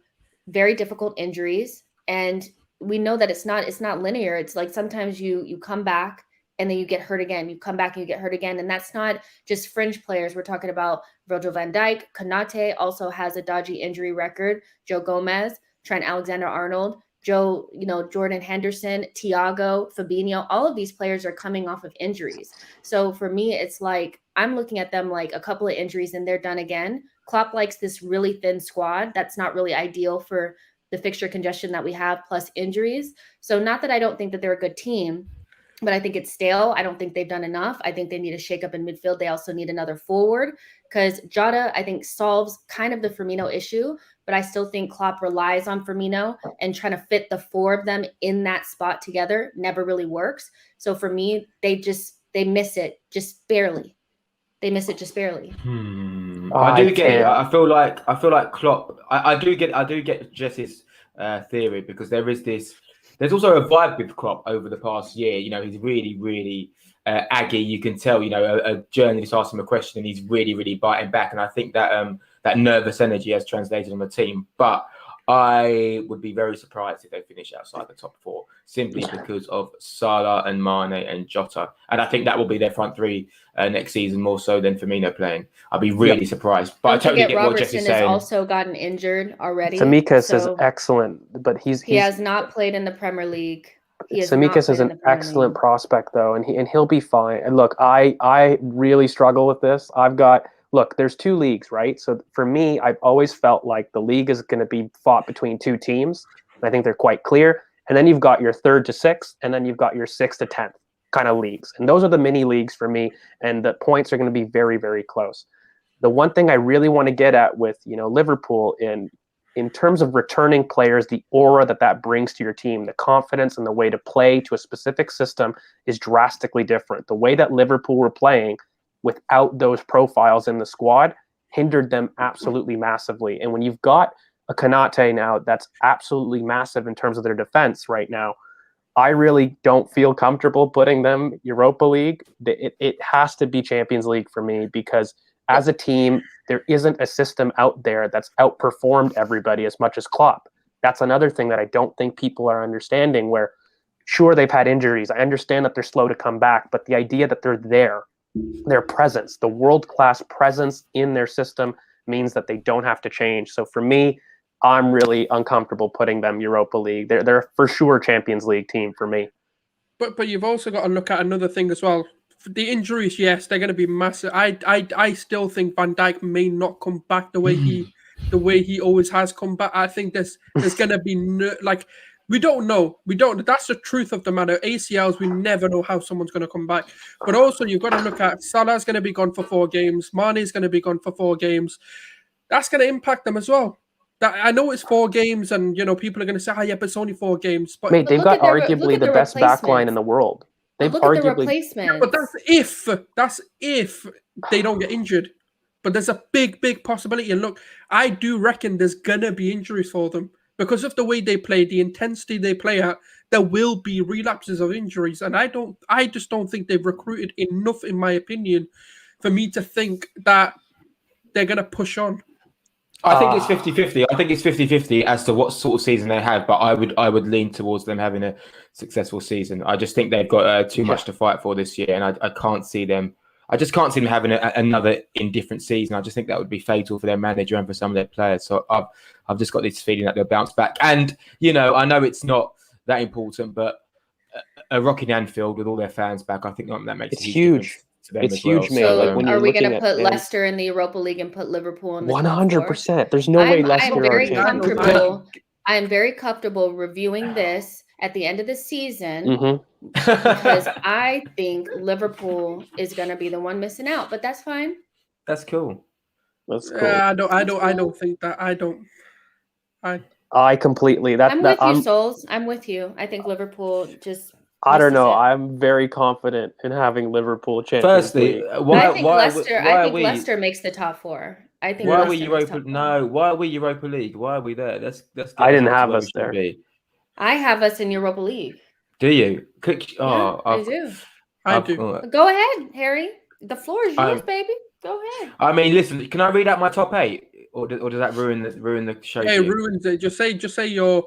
very difficult injuries, and we know that it's not linear. It's like sometimes you come back and then you get hurt again. You come back and you get hurt again, and that's not just fringe players. We're talking about Virgil van Dijk. Konate also has a dodgy injury record. Joe Gomez, Trent Alexander-Arnold, Jordan Henderson, Thiago, Fabinho, all of these players are coming off of injuries. So for me, it's like I'm looking at them like a couple of injuries and they're done again. Klopp likes this really thin squad. That's not really ideal for the fixture congestion that we have plus injuries. So not that I don't think that they're a good team, but I think it's stale. I don't think they've done enough. I think they need a shakeup in midfield. They also need another forward because Jota, I think, solves kind of the Firmino issue, but I still think Klopp relies on Firmino, and trying to fit the four of them in that spot together never really works. So for me, they miss it just barely. They miss it just barely. I do get it. I feel like Klopp. I do get Jess's theory, because there's also a vibe with Klopp over the past year. You know, he's really, really aggy. You can tell. You know, a journalist asked him a question and he's really, really biting back. And I think that that nervous energy has translated on the team. But I would be very surprised if they finish outside the top four, simply because of Salah and Mane and Jota. And I think that will be their front three next season, more so than Firmino playing. I'll be really surprised. But I totally get what Jeff is saying. Robertson has also gotten injured already. Tsimikas is excellent, but he has not played in the Premier League. Tsimikas is an excellent prospect, though, and he'll be fine. And look, I really struggle with this. There's two leagues, right? So for me, I've always felt like the league is going to be fought between two teams. I think they're quite clear. And then you've got your 3rd to 6th, and then you've got your 6th to 10th kind of leagues. And those are the mini leagues for me, and the points are going to be very, very close. The one thing I really want to get at with, Liverpool in terms of returning players, the aura that brings to your team, the confidence and the way to play to a specific system is drastically different. The way that Liverpool were playing without those profiles in the squad hindered them absolutely massively. And when you've got a Konate now that's absolutely massive in terms of their defense right now, I really don't feel comfortable putting them Europa League. It has to be Champions League for me, because as a team, there isn't a system out there that's outperformed everybody as much as Klopp. That's another thing that I don't think people are understanding, where sure, they've had injuries. I understand that they're slow to come back, but the idea that they're there, their presence, the world-class presence in their system means that they don't have to change. So for me, I'm really uncomfortable putting them Europa League. They're for sure Champions League team for me. But you've also got to look at another thing as well. The injuries, yes, they're going to be massive. I still think Van Dijk may not come back the way he always has come back. I think there's going to be we don't know. That's the truth of the matter. ACLs, we never know how someone's going to come back. But also, you've got to look at Salah's going to be gone for 4 games. Mane's going to be gone for 4 games. That's going to impact them as well. I know it's 4 games, and people are going to say, yeah, but it's only 4 games. But mate, they've got arguably the best backline in the world. They've look at the replacements. Yeah, but that's if they don't get injured. But there's a big possibility. And look, I do reckon there's gonna be injuries for them because of the way they play, the intensity they play at. There will be relapses of injuries, and I just don't think they've recruited enough, in my opinion, for me to think that they're gonna push on. I think it's 50-50. I think it's 50-50 as to what sort of season they have, but I would lean towards them having a successful season. I just think they've got too much to fight for this year, and I can't see them. I just can't see them having another indifferent season. I just think that would be fatal for their manager and for some of their players. So I've just got this feeling that they'll bounce back. And I know it's not that important, but a rocking Anfield with all their fans back, I think that makes it's huge. It's huge, man. So are we going to put Leicester in the Europa League and put Liverpool in the 100%. There's no way Leicester I'm very comfortable reviewing this at the end of the season because I think Liverpool is going to be the one missing out, but that's fine. That's cool. That's cool. I don't think that. I completely. I'm with you, Sulz. I'm with you. I think Liverpool just. I don't know. I'm very confident in having Liverpool Champions Firstly, League. I think Leicester makes the top 4. I think. Why are we Europa? No, why are we Europa League? Why are we there? Let's I didn't have us there. I have us in Europa League. Do you? I do. I do. Go ahead, Harry. The floor is yours, baby. Go ahead. I mean, listen. Can I read out my top 8, or does that ruin the show? Hey, it ruins it. Just say your.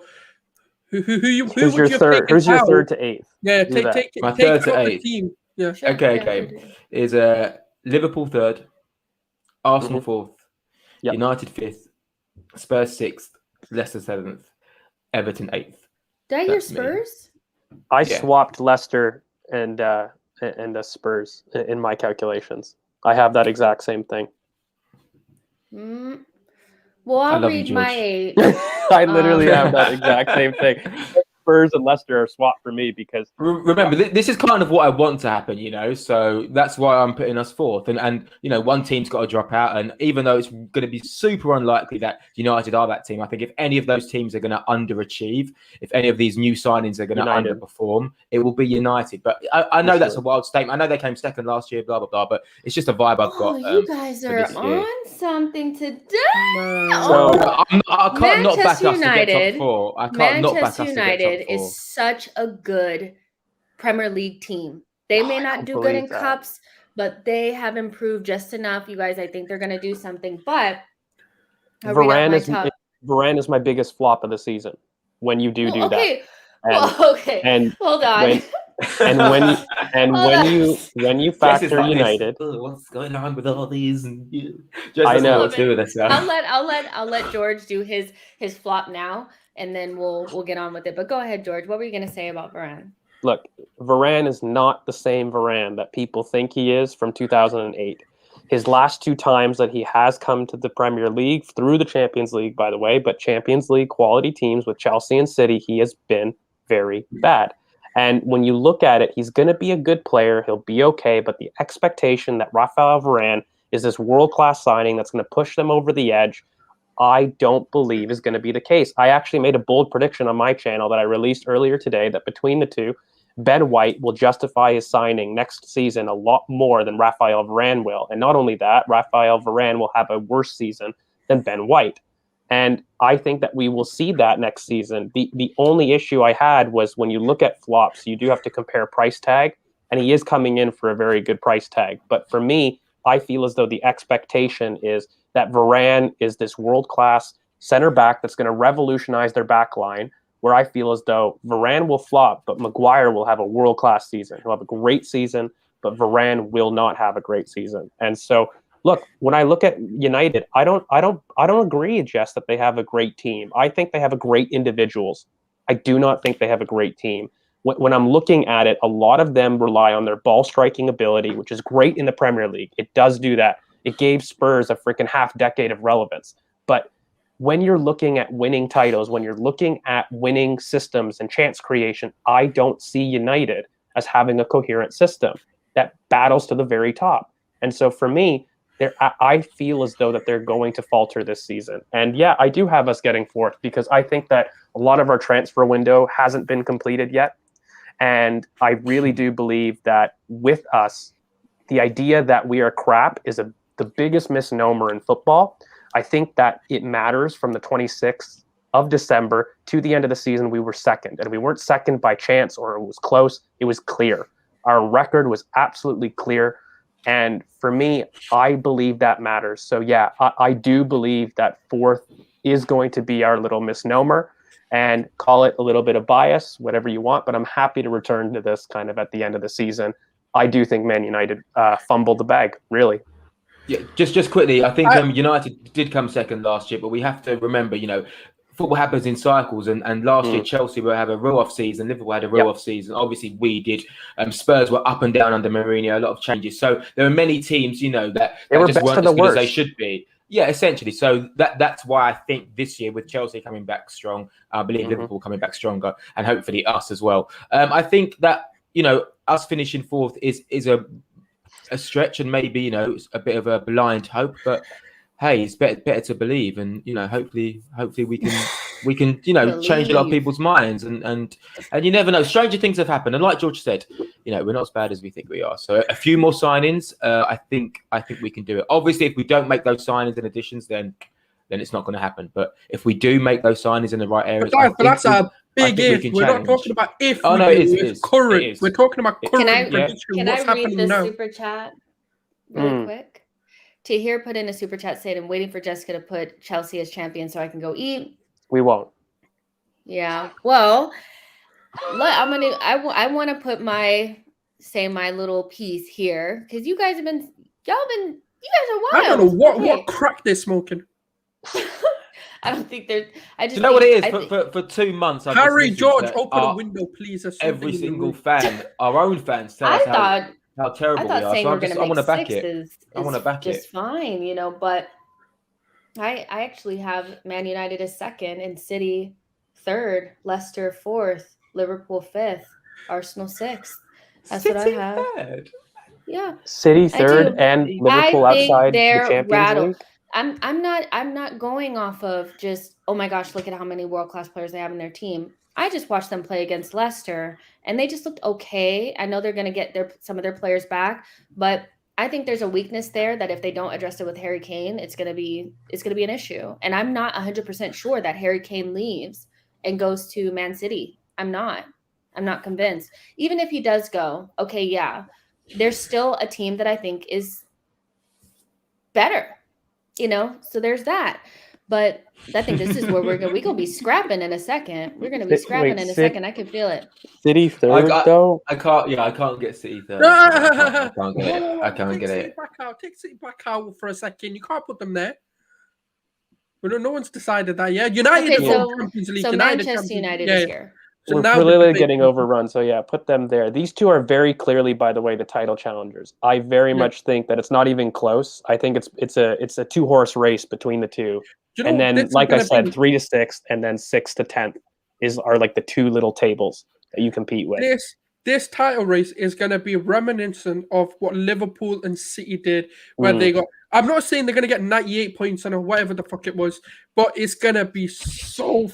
Who's your third? Who's your 3rd to 8th? Yeah, take my 3rd to 8th. Team. Yeah. Sure. Okay. Is Liverpool 3rd, Arsenal 4th, United 5th, Spurs 6th, Leicester 7th, Everton 8th. Did I hear Spurs? I swapped Leicester and the Spurs in my calculations. I have that exact same thing. Well, I'll read my 8. I literally have that exact same thing. Spurs and Leicester are swapped for me because remember, this is kind of what I want to happen, you know. So that's why I'm putting us fourth. And you know, one team's got to drop out. And even though it's going to be super unlikely that United are that team, I think if any of those teams are going to underachieve, if any of these new signings are going to underperform, it will be United. But I know that's a wild statement. I know they came second last year, blah blah blah. But it's just a vibe I've got. You guys are on something today. So I can't not back us United, to get top four. I can't not back us to get top four. United is such a good Premier League team. They may not do good in cups, but they have improved just enough. You guys, I think they're going to do something. But Varane is my biggest flop of the season. When you do that, and hold on. When you factor United, what's going on with all these? I know. I'll let George do his flop now, and then we'll get on with it. But go ahead, George. What were you going to say about Varane? Look, Varane is not the same Varane that people think he is from 2008. His last two times that he has come to the Premier League, through the Champions League, by the way, but Champions League quality teams with Chelsea and City, he has been very bad. And when you look at it, he's going to be a good player. He'll be okay. But the expectation that Raphael Varane is this world-class signing that's going to push them over the edge, I don't believe is going to be the case. I actually made a bold prediction on my channel that I released earlier today that between the two, Ben White will justify his signing next season a lot more than Raphael Varane will. And not only that, Raphael Varane will have a worse season than Ben White. And I think that we will see that next season. The only issue I had was when you look at flops, you do have to compare price tag, and he is coming in for a very good price tag. But for me, I feel as though the expectation is that Varane is this world-class center back that's going to revolutionize their back line, where I feel as though Varane will flop, but Maguire will have a world-class season. He'll have a great season, but Varane will not have a great season. And so, look, when I look at United, I don't agree, Jess, that they have a great team. I think they have a great individuals. I do not think they have a great team. When I'm looking at it, a lot of them rely on their ball striking ability, which is great in the Premier League. It does do that. It gave Spurs a freaking half decade of relevance. But when you're looking at winning titles, when you're looking at winning systems and chance creation, I don't see United as having a coherent system that battles to the very top. And so for me, I feel as though that they're going to falter this season. And yeah, I do have us getting fourth because I think that a lot of our transfer window hasn't been completed yet. And I really do believe that with us, the idea that we are crap is the biggest misnomer in football. I think that it matters from the 26th of December to the end of the season, we were second. And we weren't second by chance or it was close. It was clear. Our record was absolutely clear. And for me, I believe that matters. So yeah, I do believe that fourth is going to be our little misnomer, and call it a little bit of bias, whatever you want. But I'm happy to return to this kind of at the end of the season. I do think Man United fumbled the bag, really. Yeah, just quickly, I think United did come second last year, but we have to remember, football happens in cycles, and last year Chelsea will have a real off season, Liverpool had a real off season. Obviously, we did. Spurs were up and down under Mourinho, a lot of changes. So there are many teams, that just weren't as good as they should be. Yeah, essentially. So that's why I think this year with Chelsea coming back strong, I believe Liverpool coming back stronger, and hopefully us as well. I think that us finishing fourth is a stretch, and maybe it's a bit of a blind hope, but hey, it's better to believe, and hopefully we can change a lot of people's minds, and you never know. Stranger things have happened, and like George said, we're not as bad as we think we are. So a few more signings, I think we can do it. Obviously, if we don't make those signings and additions, then it's not going to happen. But if we do make those signings in the right areas, but that's a big if. We're not talking about if. Oh no, it's current. It is. We're talking about current prediction. Can What's I read happening now? super chat really quick? Tahir put in a super chat saying, "I'm waiting for Jessica to put Chelsea as champion so I can go eat." We won't. Yeah. Well, I want to put my little piece here because you guys are wild. I don't know what crack they're smoking. I don't think there's. I just. Do you know what it is? For 2 months, Harry, George, open a window, please. Every single fan, our own fans, tell us how terrible we are. So I want to back it. I want to back it. Just fine, But I actually have Man United as second and City third, Leicester fourth, Liverpool 5th, Arsenal 6th. That's what I City have. third. Yeah, City I third do. and Liverpool I think outside the they're Champions rattled. League. I'm not going off of just, oh my gosh, look at how many world-class players they have in their team. I just watched them play against Leicester and they just looked okay. I know they're going to get some of their players back, but I think there's a weakness there that if they don't address it with Harry Kane, it's going to be an issue. And I'm not 100% sure that Harry Kane leaves and goes to Man City. I'm not convinced. Even if he does go, okay, yeah, there's still a team that I think is better, so there's that. But I think this is where we're gonna be scrapping in a second. We're gonna be scrapping in a second. I can feel it. City third though. I can't get City third. I can't get it. I can't get it. Take City back out for a second. You can't put them there. But no one's decided that yet. United Okay, are Champions League. so Manchester United is here. So We're now clearly getting overrun. So yeah, put them there. These two are very clearly, by the way, the title challengers. I very much think that it's not even close. I think it's a 2-horse race between the two. And then, like I said, 3 to 6th, and then 6 to 10th are like the two little tables that you compete with. This title race is going to be reminiscent of what Liverpool and City did, where they got. I'm not saying they're going to get 98 points or whatever the fuck it was, but it's going to be so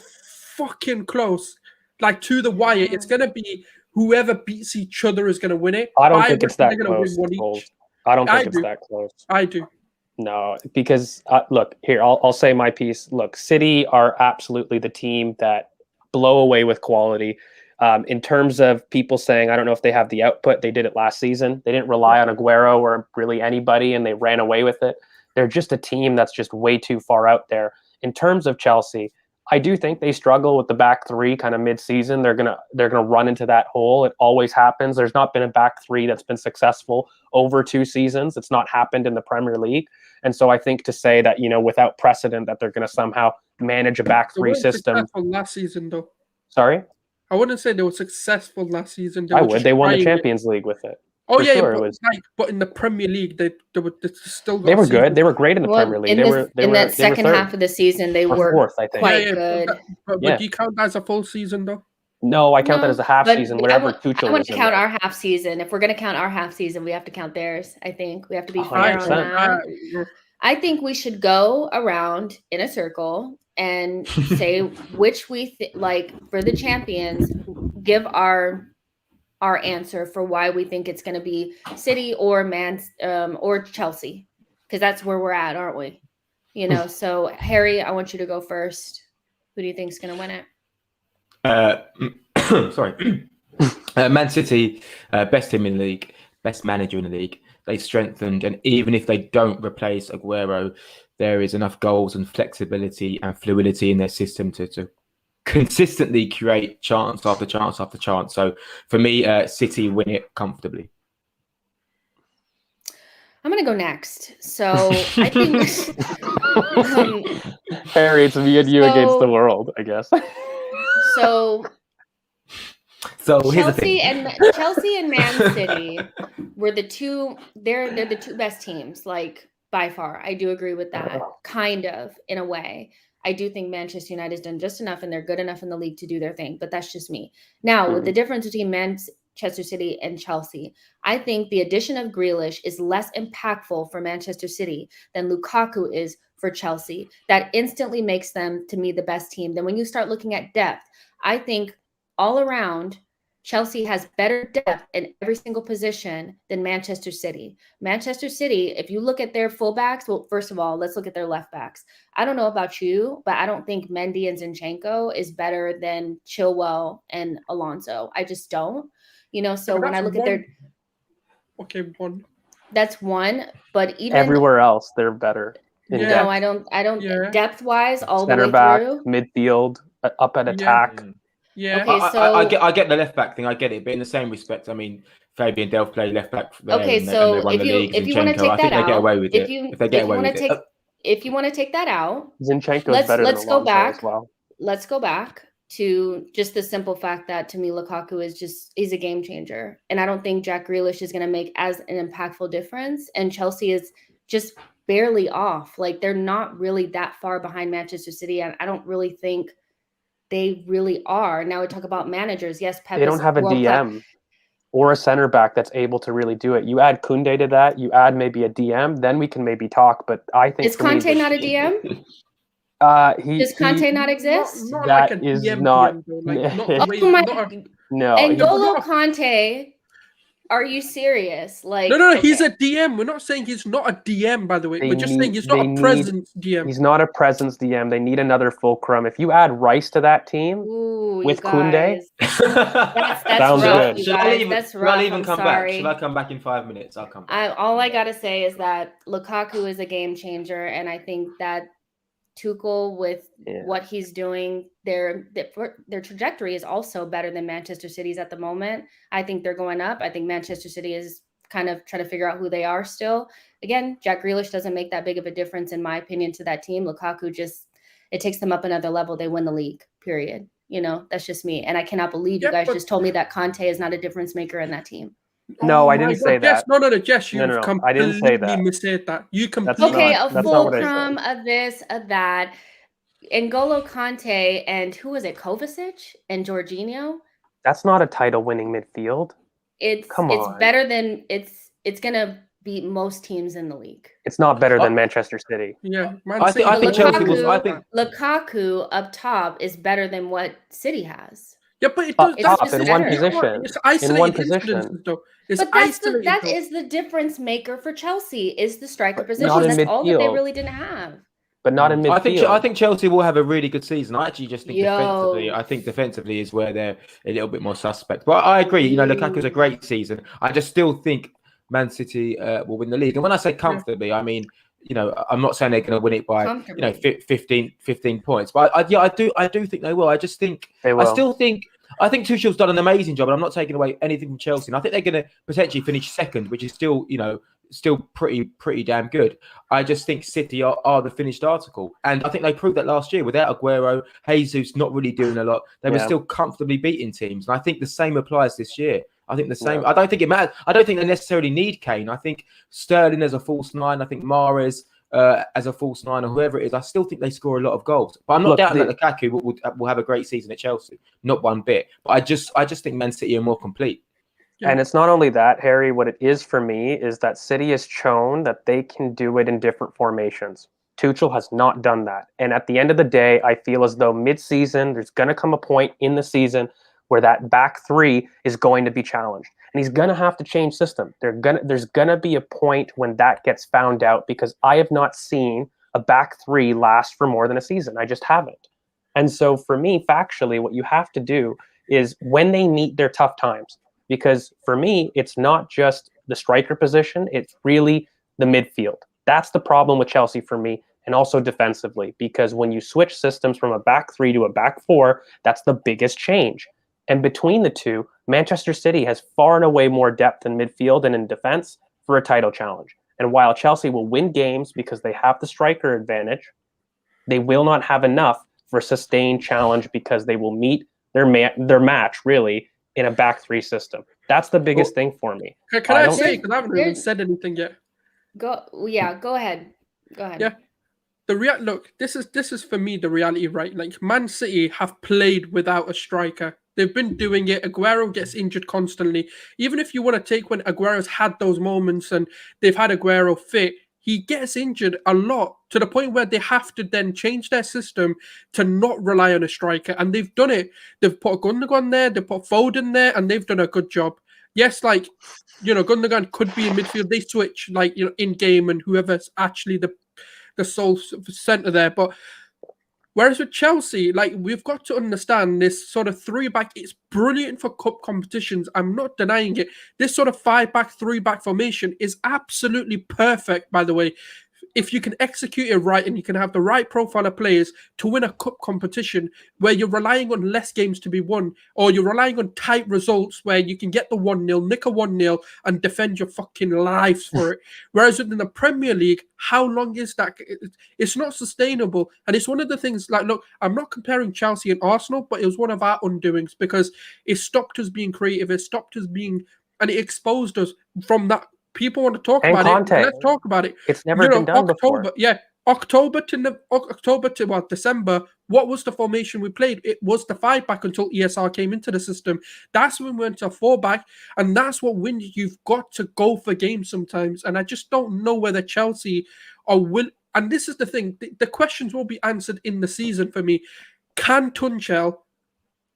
fucking close. Like to the wire, it's going to be whoever beats each other is going to win it. I don't think it's that close. I don't think it's that close. I do. No, because look here, I'll say my piece. Look, City are absolutely the team that blow away with quality. In terms of people saying, I don't know if they have the output, they did it last season. They didn't rely on Aguero or really anybody, and they ran away with it. They're just a team that's just way too far out there. In terms of Chelsea, I do think they struggle with the back three kind of mid-season. They're gonna run into that hole. It always happens. There's not been a back three that's been successful over 2 seasons. It's not happened in the Premier League. And so I think to say that, without precedent, that they're going to somehow manage a back three system. Last season, though. Sorry? I wouldn't say they were successful last season. I would. They won the Champions League with it. Oh, yeah, sure, but in the Premier League, they still got. They were good. They were great in the Premier League. In that second half of the season, they were fourth, I think. Quite good. But do you count that as a full season, though? No, I count that as a half season. Whenever Tuchel I want to count our half season. If we're going to count our half season, we have to count theirs. I think we have to be fair on that. I think we should go around in a circle and say which we like for the champions. Give our answer for why we think it's going to be City or or Chelsea, because that's where we're at, aren't we? So Harry, I want you to go first. Who do you think is going to win it? Sorry, Man City, best team in the league, best manager in the league. They've strengthened, and even if they don't replace Aguero, there is enough goals and flexibility and fluidity in their system to consistently create chance after chance after chance. So for me, City win it comfortably. I'm going to go next. So I think Harry, it's me and you against the world, I guess. So here's the thing. Chelsea and Man City were the two. They're the two best teams, like by far. I do agree with that, kind of in a way. I do think Manchester United's done just enough, and they're good enough in the league to do their thing. But that's just me. Now, with the difference between Manchester City and Chelsea, I think the addition of Grealish is less impactful for Manchester City than Lukaku is for Chelsea. That instantly makes them, to me, the best team. Then when you start looking at depth, I think all around, Chelsea has better depth in every single position than Manchester City. Manchester City, if you look at their fullbacks, well, first of all, let's look at their left backs. I don't know about you, but I don't think Mendy and Zinchenko is better than Chilwell and Alonso. I just don't. So when I look at their... Okay, one. That's one, but even... Everywhere else, they're better. No, I don't. Yeah. Depth-wise, all Center the way back, through. Midfield, up at attack. Yeah. Okay, so I get the left back thing. I get it, but in the same respect, I mean, Fabian Delph played left back. Okay, so if you want to take that out, they get away with it. If they get away with it, if you want to take that out, Zinchenko is better than Alonso as well. Let's go back to just the simple fact that to me, Lukaku is a game changer, and I don't think Jack Grealish is going to make as an impactful difference. And Chelsea is just barely off. Like they're not really that far behind Manchester City. I don't really think they really are. Now we talk about managers. Yes, Pep They don't is have a world-class. DM or a center back that's able to really do it. You add Koundé to that, you add maybe a DM, then we can maybe talk. But I think Is Conte not a DM? Does Conte not exist? Not that like a is DM, not though. Like, not Oh way, my not a, no. N'Golo Conte, are you serious? Like, no, he's okay. a DM. We're not saying he's not a DM, by the way. They We're just saying he's they not a presence DM. He's not a presence DM. They need another fulcrum. If you add Rice to that team Ooh, with you guys. Koundé, That's Sounds rough, good. you Shall I guys. even, That's shall I rough. even I'm come sorry. back? Shall I come back in 5 minutes? I'll come back. All I gotta say is that Lukaku is a game changer, and I think that Tuchel, with what he's doing, their trajectory is also better than Manchester City's at the moment. I think they're going up. I think Manchester City is kind of trying to figure out who they are still. Again, Jack Grealish doesn't make that big of a difference, in my opinion, to that team. Lukaku it takes them up another level. They win the league, period. That's just me. And I cannot believe you guys just told me that Conte is not a difference maker in that team. No, I didn't say Jess, that. No, Jess, you've No. completely I didn't say that. missaid that. You completely... Okay, That's a not what I fulcrum said. of this, of that. N'Golo Conte and who was it? Kovacic and Jorginho. That's not a title-winning midfield. It's better than it's gonna beat most teams in the league. It's not better than Manchester City. Yeah, I think Chelsea was. I think Lukaku up top is better than what City has. Yeah, but it Up does. top in one position. It's isolated in one position. incidences, though. It's But that is the difference maker for Chelsea, is the striker position. That's all that they really didn't have. But not in midfield. I think Chelsea will have a really good season. I actually just think defensively is where they're a little bit more suspect. But I agree. Lukaku's a great season. I just still think Man City will win the league. And when I say comfortably, I mean, I'm not saying they're going to win it by 15 points. But I do think they will. I just think they will. I think Tuchel's done an amazing job, and I'm not taking away anything from Chelsea. And I think they're going to potentially finish second, which is still pretty damn good. I just think City are the finished article. And I think they proved that last year. Without Aguero, Jesus not really doing a lot. They were still comfortably beating teams. And I think the same applies this year. I think the same. I don't think it matters. I don't think they necessarily need Kane. I think Sterling as a false nine. I think Mahrez as a false nine, or whoever it is. I still think they score a lot of goals. But I'm not doubting that Lukaku will have a great season at Chelsea. Not one bit. But I just think Man City are more complete. Yeah. And it's not only that, Harry. What it is for me is that City has shown that they can do it in different formations. Tuchel has not done that. And at the end of the day, I feel as though mid-season, there's going to come a point in the season where that back three is going to be challenged. And he's going to have to change system. There's going to be a point when that gets found out, because I have not seen a back three last for more than a season. I just haven't. And so for me, factually, what you have to do is when they meet their tough times, because for me, it's not just the striker position, it's really the midfield. That's the problem with Chelsea for me, and also defensively, because when you switch systems from a back three to a back four, that's the biggest change. And between the two, Manchester City has far and away more depth in midfield and in defense for a title challenge. And while Chelsea will win games because they have the striker advantage, they will not have enough for a sustained challenge because they will meet their match, really, in a back three system. That's the biggest thing for me. Can I say, because I haven't really said anything yet. Go ahead. Yeah. Look, this is for me the reality, right? Like, Man City have played without a striker. They've been doing it. Aguero gets injured constantly. Even if you want to take when Aguero's had those moments and they've had Aguero fit, he gets injured a lot, to the point where they have to then change their system to not rely on a striker. And they've done it. They've put Gundogan there, they've put Foden there, and they've done a good job. Yes, Gundogan could be in midfield. They switch, in game, and whoever's actually the sole centre there. But whereas with Chelsea, we've got to understand this sort of 3-back, it's brilliant for cup competitions. I'm not denying it. This sort of 5-back, 3-back formation is absolutely perfect, by the way, if you can execute it right and you can have the right profile of players to win a cup competition where you're relying on less games to be won, or you're relying on tight results where you can get the 1-0, nick a 1-0 and defend your fucking lives for it. Whereas within the Premier League, how long is that? It's not sustainable. And it's one of the things, look, I'm not comparing Chelsea and Arsenal, but it was one of our undoings, because it stopped us being creative. It stopped us and it exposed us from that. People want to talk about it. Let's talk about it. It's never been done before. Yeah, October to December, what was the formation we played? It was the 5-back until ESR came into the system. That's when we went to a 4-back, and that's what wins. You've got to go for games sometimes, and I just don't know whether Chelsea are will. And this is the thing: the questions will be answered in the season for me. Can Tuchel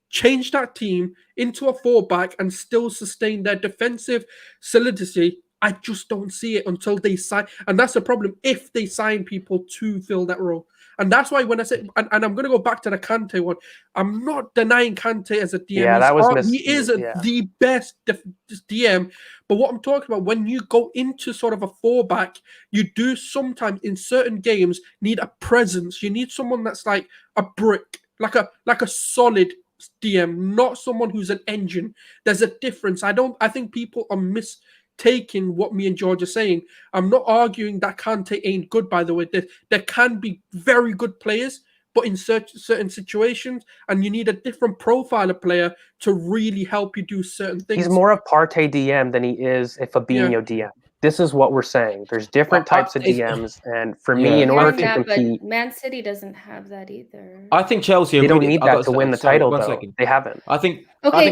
change that team into a 4-back and still sustain their defensive solidity? I just don't see it until they sign. And that's the problem if they sign people to fill that role. And that's why when I say, and I'm going to go back to the Kante one, I'm not denying Kante as a DM. Yeah, that was he is the best DM. But what I'm talking about, when you go into sort of a 4-back, you do sometimes in certain games need a presence. You need someone that's like a brick, like a solid DM, not someone who's an engine. There's a difference. I think people are mistaking what me and George are saying. I'm not arguing that Kante ain't good, by the way. There can be very good players, but in certain situations, and you need a different profile of player to really help you do certain things. He's more of Partey DM than he is a Fabinho DM. This is what we're saying. There's different types of DMs, and for me, in order to compete, but Man City doesn't have that either. I think Chelsea. They don't need that to win the title, though. Second. They haven't. I think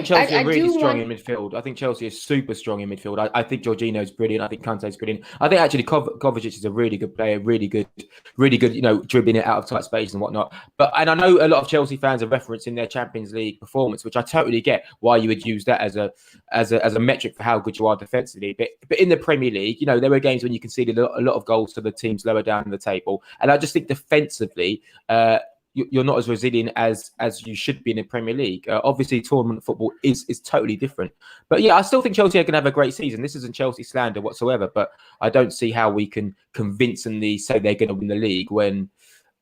Chelsea are really strong in midfield. I think Chelsea is super strong in midfield. I think Jorginho's brilliant. I think Kante's brilliant. I think actually Kovacic is a really good player, really good, dribbling it out of tight space and whatnot. And I know a lot of Chelsea fans are referencing their Champions League performance, which I totally get why you would use that as a metric for how good you are defensively. But in the Premier League, there were games when you conceded a lot of goals to the teams lower down in the table, and I just think defensively, you're not as resilient as you should be in the Premier League. Obviously, tournament football is totally different. But yeah, I still think Chelsea are going to have a great season. This isn't Chelsea slander whatsoever, but I don't see how we can convincingly say they're going to win the league when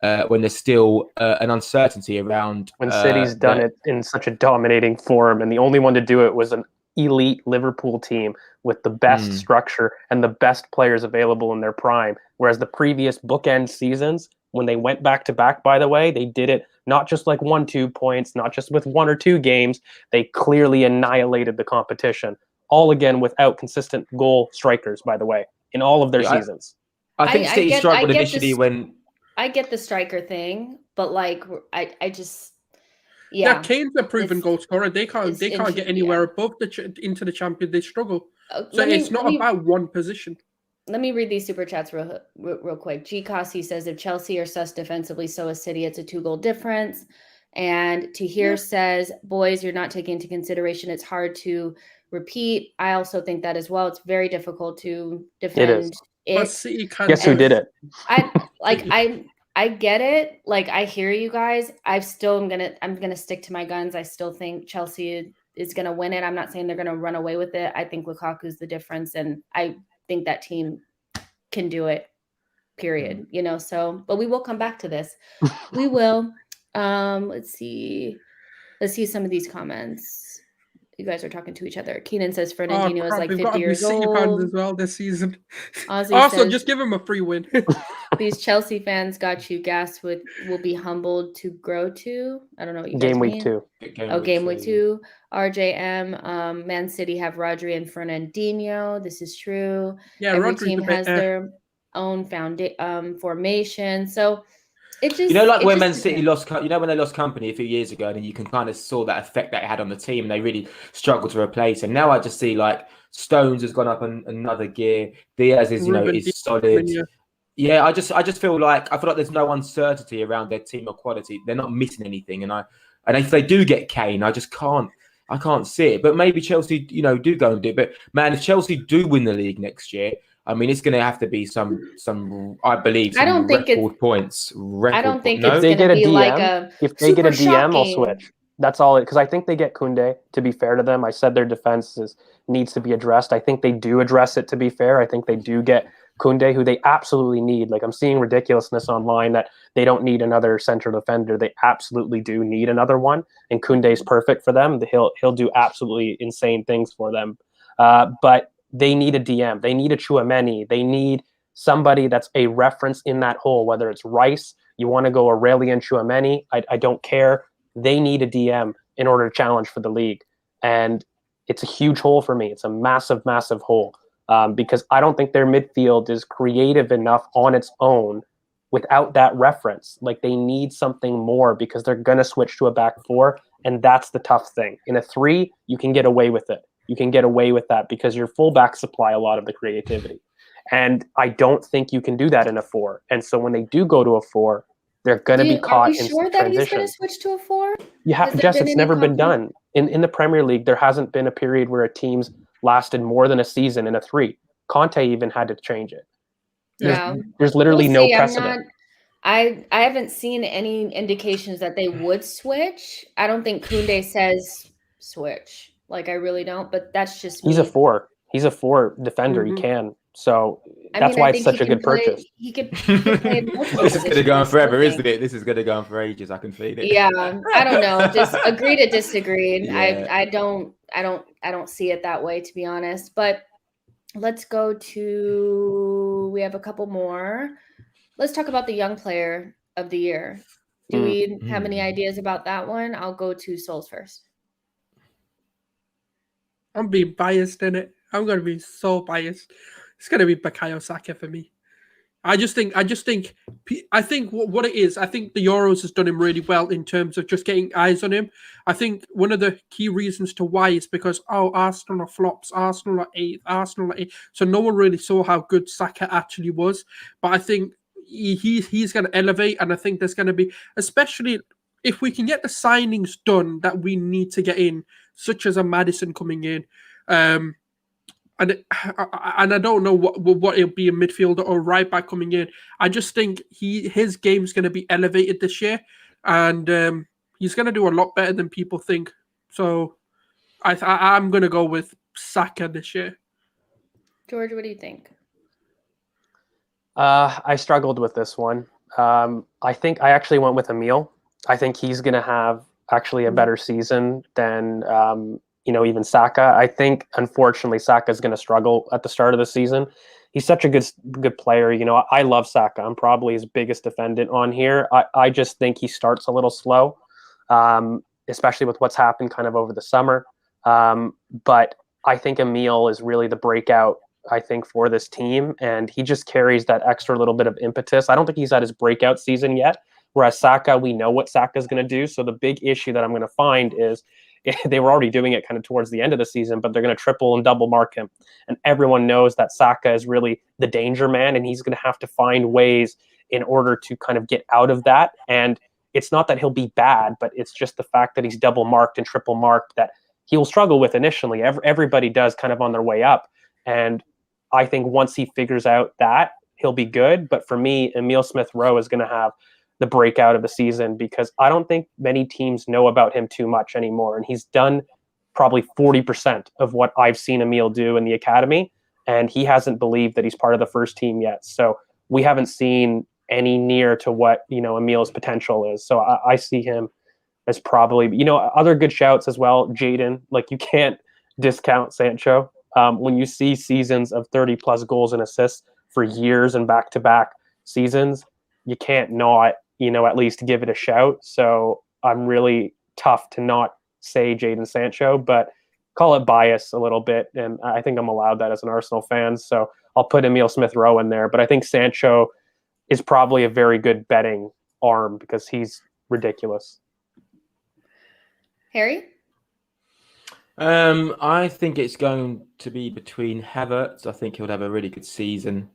there's still an uncertainty around. When City's done it in such a dominating form, and the only one to do it was an elite Liverpool team with the best structure and the best players available in their prime. Whereas the previous bookend seasons, when they went back to back, by the way, they did it not just like 1-2 points, not just with 1 or 2 games. They clearly annihilated the competition, all again without consistent goal strikers, by the way, in all of their seasons. I think City struggled initially when... I get the striker thing, but like I just... Yeah, Kane's a proven goal scorer. They can't get anywhere above into the champion. They struggle. So it's not about one position. Let me read these super chats real quick. G. Cossi says, if Chelsea are sus defensively, so is City. It's a 2-goal difference. And Tahir says, boys, you're not taking into consideration. It's hard to repeat. I also think that as well. It's very difficult to defend it. But City Guess who did it? I get it. Like, I hear you guys. I'm gonna stick to my guns. I still think Chelsea is gonna win it. I'm not saying they're gonna run away with it. I think Lukaku's the difference, and I think that team can do it. Period. But we will come back to this. We will. Let's see some of these comments. You guys are talking to each other. Keenan says Fernandinho is like 50 years old. Fans as well this season. Ozzy says, just give him a free win. These Chelsea fans got you gassed with will be humbled to grow to. I don't know what you guys mean. Week 2. Game week 2. RJM, Man City have Rodri and Fernandinho. This is true. Yeah, every team has their own formation. So it just, when Man City lost, when they lost company a few years ago, and you can kind of saw that effect that it had on the team, and they really struggled to replace him. Now I just see like Stones has gone up another gear. Diaz is is solid. Yeah, I just feel like there's no uncertainty around their team or quality. They're not missing anything, and if they do get Kane, I can't see it. But maybe Chelsea, do go and do it. But man, if Chelsea do win the league next year, I mean, it's going to have to be some I believe, I don't think record points. I don't think it's going to be like a if they get a DM, I'll switch. That's all because I think they get Koundé. To be fair to them, I said their defense needs to be addressed. I think they do address it. To be fair, I think they do get Koundé, who they absolutely need. Like I'm seeing ridiculousness online that they don't need another central defender. They absolutely do need another one, and Koundé's perfect for them. He'll do absolutely insane things for them. But they need a DM. They need a Tchouaméni. They need somebody that's a reference in that hole, whether it's Rice, you want to go Aurelien Tchouaméni, I don't care. They need a DM in order to challenge for the league. And it's a huge hole for me. It's a massive, massive hole because I don't think their midfield is creative enough on its own without that reference. Like, they need something more because they're going to switch to a back four, and that's the tough thing. In a three, you can get away with it. You can get away with that because your fullbacks supply a lot of the creativity. And I don't think you can do that in a four. And so when they do go to a four, they're going to be caught in sure that he's transition. going to switch to a four? Jess, it's never been done. In the Premier League, there hasn't been a period where a team's lasted more than a season in a three. Conte even had to change it. There's literally no precedent. I haven't seen any indications that they would switch. I don't think Koundé says switch. Like, I really don't, but that's just me. He's a four. He's a four defender. He can. So that's why it's such a good purchase. He could play in multiple This is going to go on forever, isn't it? This is going to go on for ages. I can feel it. Yeah, I don't know. Just agree to disagree. Yeah. I don't see it that way, to be honest. But let's go to. We have a couple more. Let's talk about the young player of the year. Do we have any ideas about that one? I'll go to Sulz first. I'm being biased in it. I'm going to be so biased. It's going to be Bukayo Saka for me. I think what it is, I think the Euros has done him really well in terms of just getting eyes on him. I think one of the key reasons to why is because, Arsenal are flops, Arsenal are eighth. So no one really saw how good Saka actually was. But I think he's going to elevate, and I think there's going to be, especially if we can get the signings done that we need to get in, such as a Maddison coming in, and I don't know what it'll be, a midfielder or right back coming in. I just think his game's going to be elevated this year, and he's going to do a lot better than people think. So I'm going to go with Saka this year. George, what do you think? I struggled with this one. I think I actually went with Emil. I think he's going to have actually a better season than even Saka. I think, unfortunately, Saka is going to struggle at the start of the season. He's such a good player. I love Saka. I'm probably his biggest defendant on here. I just think he starts a little slow, especially with what's happened kind of over the summer. But I think Emil is really the breakout, I think, for this team, and he just carries that extra little bit of impetus. I don't think he's at his breakout season yet, whereas Saka, we know what Saka is going to do. So the big issue that I'm going to find is they were already doing it kind of towards the end of the season, but they're going to triple and double mark him. And everyone knows that Saka is really the danger man, and he's going to have to find ways in order to kind of get out of that. And it's not that he'll be bad, but it's just the fact that he's double marked and triple marked that he will struggle with initially. Everybody does kind of on their way up. And I think once he figures out that, he'll be good. But for me, Emil Smith-Rowe is going to have the breakout of the season because I don't think many teams know about him too much anymore. And he's done probably 40% of what I've seen Emil do in the academy. And he hasn't believed that he's part of the first team yet. So we haven't seen any near to what, Emil's potential is. So I see him as probably, other good shouts as well. Jadon, like, you can't discount Sancho. When you see seasons of 30 plus goals and assists for years and back-to-back seasons, you can't not, at least give it a shout. So I'm really tough to not say Jadon Sancho, but call it bias a little bit. And I think I'm allowed that as an Arsenal fan. So I'll put Emil Smith-Rowe in there. But I think Sancho is probably a very good betting arm because he's ridiculous. Harry? I think it's going to be between Havertz. I think he'll have a really good season.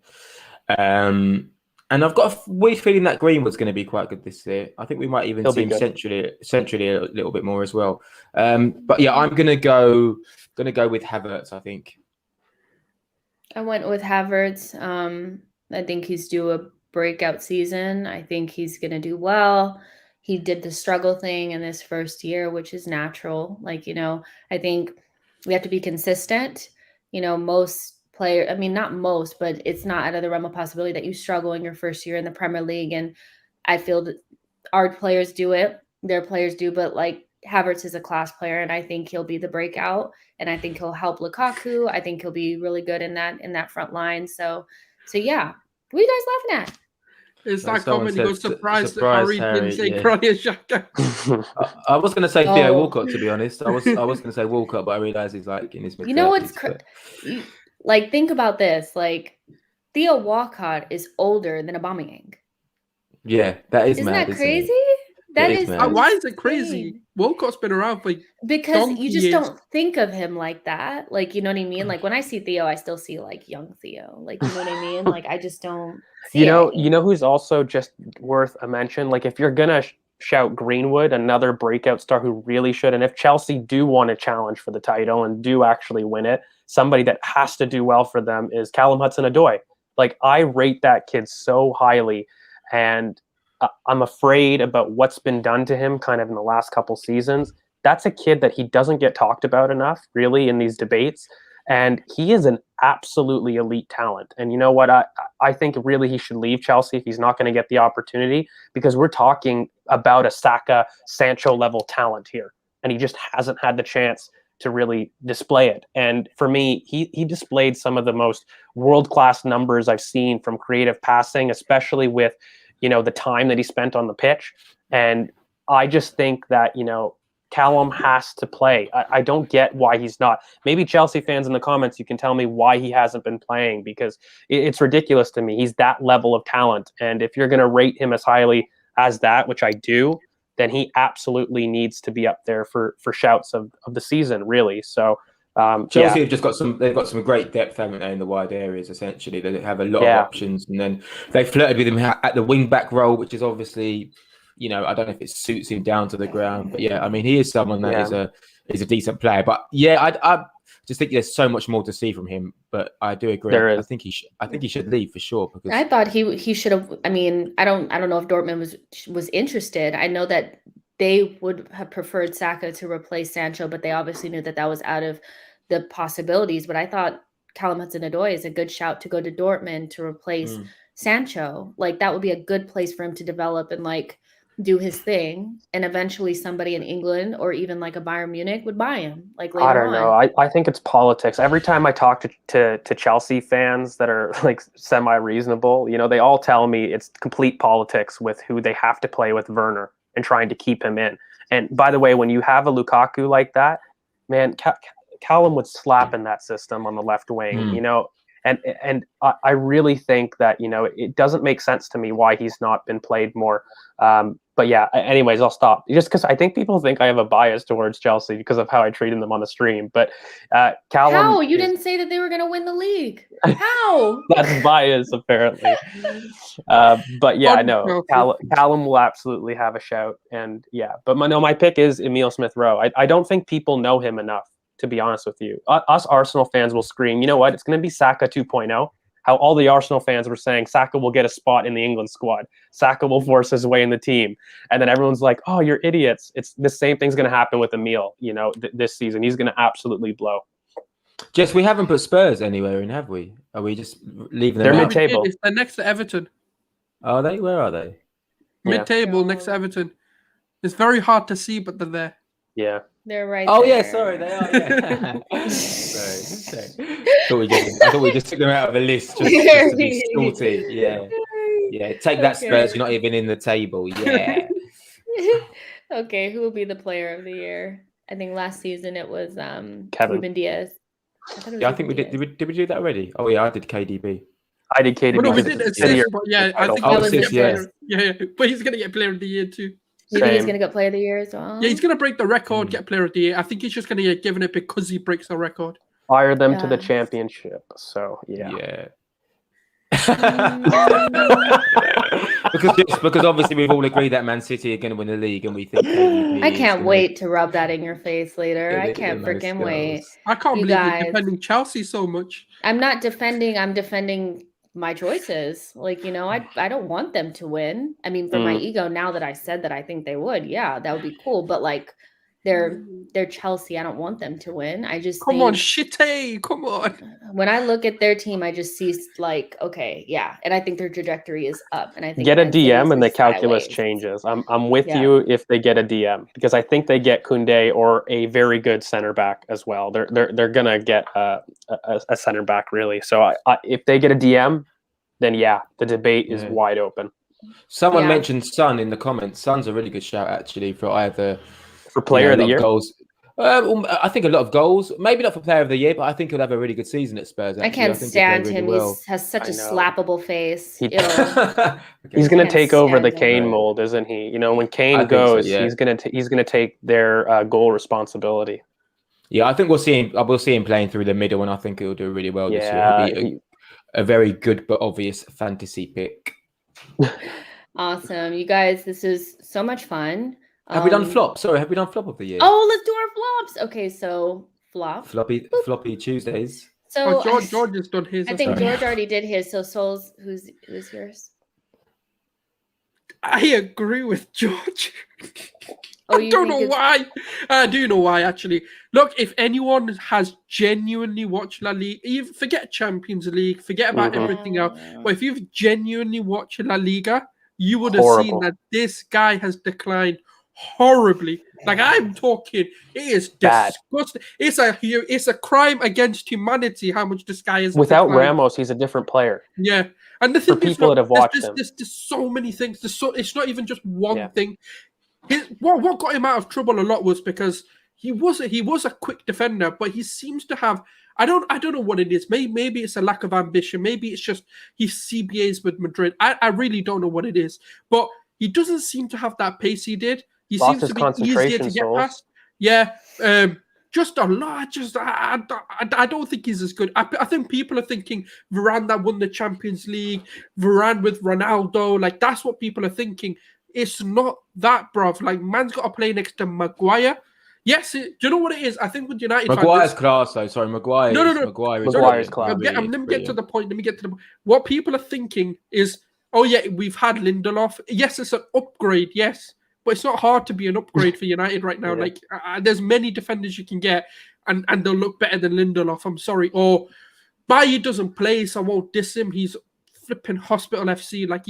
And I've got a weird feeling that Greenwood's going to be quite good this year. I think we might even see him centrally a little bit more as well. But yeah, I'm going to go with Havertz, I think. I went with Havertz. I think he's due a breakout season. I think he's going to do well. He did the struggle thing in this first year, which is natural. I think we have to be consistent. Most players, not most, but it's not out of the realm of possibility that you struggle in your first year in the Premier League. And I feel that our players do it. Their players do, but Havertz is a class player, and I think he'll be the breakout. And I think he'll help Lukaku. I think he'll be really good in that front line. So yeah. What are you guys laughing at? It's that comment he was surprised that Harry didn't say Granit Xhaka. I was going to say Theo Walcott, to be honest. I was going to say Walcott, but I realised he's in his mid-30s. You know what's think about this. Theo Walcott is older than Aubameyang. Yeah, that is Isn't mad, that isn't it? crazy? That is is mad. Why is it crazy? insane. Walcott's been around for Because donkey you just years. don't think of him like that. Like, you know what I mean? Like when I see Theo, I still see like young Theo. Like, you know what I mean? Like I just don't see it. You know who's also just worth a mention? Like if you're gonna shout Greenwood, another breakout star who really should, and if Chelsea do want to challenge for the title and do actually win it, somebody that has to do well for them is Callum Hudson-Odoi. Like I rate that kid so highly, and I'm afraid about what's been done to him kind of in the last couple seasons. That's a kid that he doesn't get talked about enough, really, in these debates. And he is an absolutely elite talent. And you know what? I think really he should leave Chelsea if he's not going to get the opportunity, because we're talking about a Saka, Sancho level talent here. And he just hasn't had the chance to really display it. And for me, he displayed some of the most world-class numbers I've seen from creative passing, especially with, the time that he spent on the pitch. And I just think that, Callum has to play. I don't get why he's not. Maybe Chelsea fans in the comments, you can tell me why he hasn't been playing, because it's ridiculous to me. He's that level of talent. And if you're going to rate him as highly as that, which I do, then he absolutely needs to be up there for shouts of the season, really. So Chelsea have just got they've got some great depth, haven't they, in the wide areas, essentially. They have a lot of options. And then they flirted with him at the wing back role, which is obviously, I don't know if it suits him down to the ground, but yeah, I mean, he is someone that is a decent player. But yeah, I just think there's so much more to see from him. But I do agree. I think he should leave for sure. Because I thought he should have. I mean, I don't know if Dortmund was interested. I know that they would have preferred Saka to replace Sancho, but they obviously knew that was out of the possibilities. But I thought Callum Hudson-Odoi is a good shout to go to Dortmund to replace Sancho. Like that would be a good place for him to develop and like do his thing, and eventually somebody in England or even like a Bayern Munich would buy him. Like later I don't know. I think it's politics. Every time I talk to Chelsea fans that are like semi-reasonable, they all tell me it's complete politics with who they have to play with Werner and trying to keep him in. And by the way, when you have a Lukaku like that, man, Callum would slap in that system on the left wing, and I really think that, it doesn't make sense to me why he's not been played more. But yeah, anyways, I'll stop. Just because I think people think I have a bias towards Chelsea because of how I treated them on the stream. But Callum... How? You didn't say that they were going to win the league. How? That's bias, apparently. But yeah, no, Callum will absolutely have a shout. And yeah, but my pick is Emile Smith-Rowe. I don't think people know him enough, to be honest with you. Us Arsenal fans will scream, you know what? It's going to be Saka 2.0. How all the Arsenal fans were saying Saka will get a spot in the England squad. Saka will force his way in the team. And then everyone's like, oh, you're idiots. It's the same thing's going to happen with Emile, this season. He's going to absolutely blow. Jess, we haven't put Spurs anywhere in, have we? Are we just leaving them They're out? mid-table. They're next to Everton. Are they? Where are they? Mid-table next to Everton. It's very hard to see, but they're there. Yeah. They're right there. yeah, sorry, they are. Yeah. sorry. I thought we just took them out of the list just to be salty. Yeah. Take that, Spurs. You're not even in the table. Yeah. Okay, who will be the player of the year? I think last season it was Kevin. Ruben Diaz. I think we did. Did we do that already? Oh yeah, I did KDB. I did KDB. No, we did assist, but yeah, I think assist, yeah, but he's gonna get player of the year too. You think he's going to get player of the year as well? Yeah, he's going to break the record, get player of the year. I think he's just going to get given it because he breaks the record. Fire them to the championship. So, yeah. because obviously we've all agreed that Man City are going to win the league, and we think I can't wait to rub that in your face later. I can't freaking wait. I can't believe you're defending Chelsea so much. I'm not defending. I'm defending my choices. Like, I don't want them to win. I mean, for my ego, now that I said that I think they would, that would be cool. But like, they're Chelsea. I don't want them to win. I just come on. When I look at their team, I just see like, okay, and I think their trajectory is up. And I think get a DM and the calculus changes. I'm with you if they get a DM, because I think they get Koundé or a very good center back as well. They're gonna get a center back, really. So if they get a DM, then the debate is wide open. Someone mentioned Son in the comments. Son's a really good shout actually for either for player of the year. Goals. I think a lot of goals. Maybe not for Player of the Year, but I think he'll have a really good season at Spurs. Actually. I can't think he'll play stand really him. well. He has such I a know. slappable face. He- Ew. He's going to Can't take over the stand him. Kane mold, isn't he? You know, when I Kane think so, goes, yeah. he's going to take their goal responsibility. Yeah, I think we'll see him playing through the middle, and I think he'll do really well this year. Yeah, He'll be a very good but obvious fantasy pick. Awesome. You guys, this is so much fun. Have we done flop? Sorry, have we done flop of the year? Oh, let's do our flops. Okay, so flop. Floppy Tuesdays. So George has done his. I think Sorry. George already did his. So Souls, who's yours? I agree with George. Oh, I don't know why. I do know why, actually. Look, if anyone has genuinely watched La Liga, forget Champions League, forget about everything else. But if you've genuinely watched La Liga, you would have seen Horrible. that this guy has declined horribly. Like, I'm talking, it is Bad. disgusting. It's a crime against humanity how much this guy is. Without declined. Ramos, he's a different player. Yeah. And the thing For is, people look, that have watched him. there's so many things. It's not even just one Yeah. thing. What got him out of trouble a lot was because he was a quick defender, but he seems to have I don't know what it is. Maybe it's a lack of ambition. Maybe it's just he's CBAs with Madrid. I really don't know what it is, but he doesn't seem to have that pace he did. He Lost seems his to be easier concentration, to get Souls. past. Yeah, just a lot. I don't think he's as good. I think people are thinking Varane that won the Champions League, Varane with Ronaldo. Like that's what people are thinking. It's not that, bruv. Like, man's got to play next to Maguire. Yes, do you know what it is? I think with United Maguire's class, though. Sorry, Maguire. No. Maguire's class. Let me get to the point. What people are thinking is, oh yeah, we've had Lindelof. Yes, it's an upgrade. Yes, but it's not hard to be an upgrade for United right now. Yeah. Like, there's many defenders you can get, and they'll look better than Lindelof. I'm sorry. Or Bailly doesn't play, so I won't diss him. He's flipping hospital FC. Like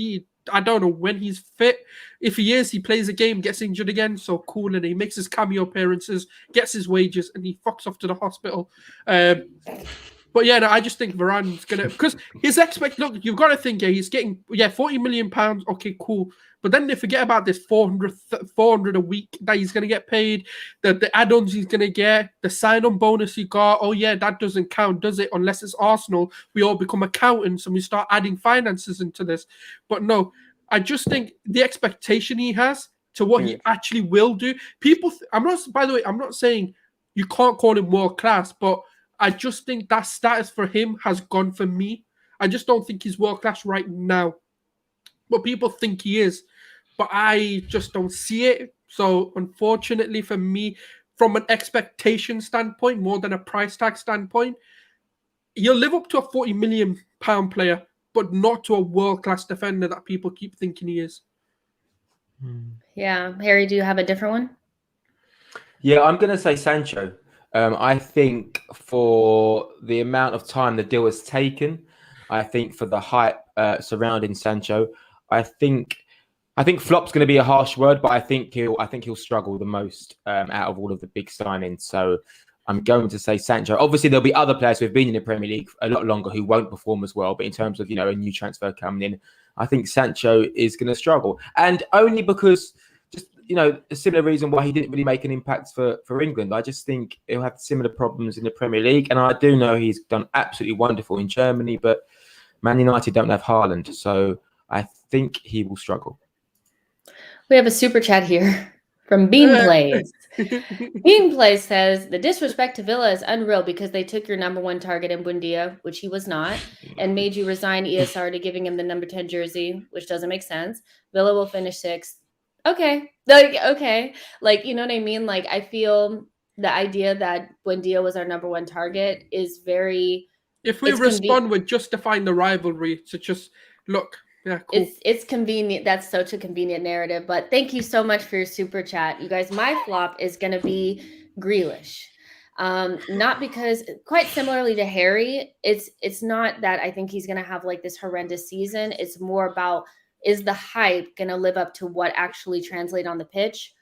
I don't know when he's fit. If he is, he plays a game, gets injured again. So cool, and he makes his cameo appearances, gets his wages, and he fucks off to the hospital. But yeah, no, I just think Varane's gonna because his look, you've got to think he's getting £40 million. Okay, cool. But then they forget about this 400 a week that he's gonna get paid, the add-ons he's gonna get, the sign-on bonus he got. Oh yeah, that doesn't count, does it? Unless it's Arsenal, we all become accountants and we start adding finances into this. But no, I just think the expectation he has to what he actually will do. I'm not saying you can't call him world class, but I just think that status for him has gone for me. I just don't think he's world class right now. But people think he is. But I just don't see it. So unfortunately for me, from an expectation standpoint, more than a price tag standpoint, he'll live up to a £40 million player, but not to a world-class defender that people keep thinking he is. Yeah. Harry, do you have a different one? Yeah, I'm going to say Sancho. I think for the amount of time the deal has taken, I think for the hype surrounding Sancho, I think flop's going to be a harsh word, but I think he'll struggle the most out of all of the big signings. So I'm going to say Sancho. Obviously, there'll be other players who have been in the Premier League a lot longer who won't perform as well. But in terms of a new transfer coming in, I think Sancho is going to struggle, and only because a similar reason why he didn't really make an impact for England. I just think he'll have similar problems in the Premier League, and I do know he's done absolutely wonderful in Germany, but Man United don't have Haaland, so I think he will struggle. We have a super chat here from Bean Plays. Bean Plays says, the disrespect to Villa is unreal because they took your number one target in Buendia, which he was not, and made you resign ESR to giving him the number 10 jersey, which doesn't make sense. Villa will finish 6th. Okay. Like, you know what I mean? Like, I feel the idea that Buendia was our number one target is very... If we respond with justifying the rivalry, to just look... Yeah, cool. It's convenient. That's such a convenient narrative. But thank you so much for your super chat. You guys, my flop is going to be Grealish. Not because, quite similarly to Harry, it's not that I think he's going to have like this horrendous season. It's more about, is the hype going to live up to what actually translate on the pitch?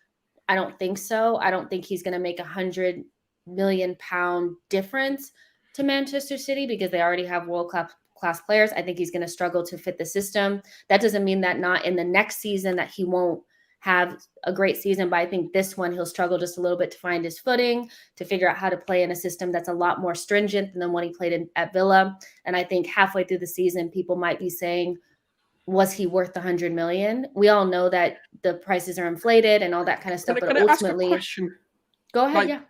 I don't think so. I don't think he's going to make £100 million difference to Manchester City because they already have world-class players. I think he's going to struggle to fit the system. That doesn't mean that not in the next season that he won't have a great season, but I think this one he'll struggle just a little bit to find his footing, to figure out how to play in a system that's a lot more stringent than the one he played at Villa. And I think halfway through the season, people might be saying, was he worth the 100 million? We all know that the prices are inflated and all that kind of stuff, but Can I ask a ultimately, question? go ahead.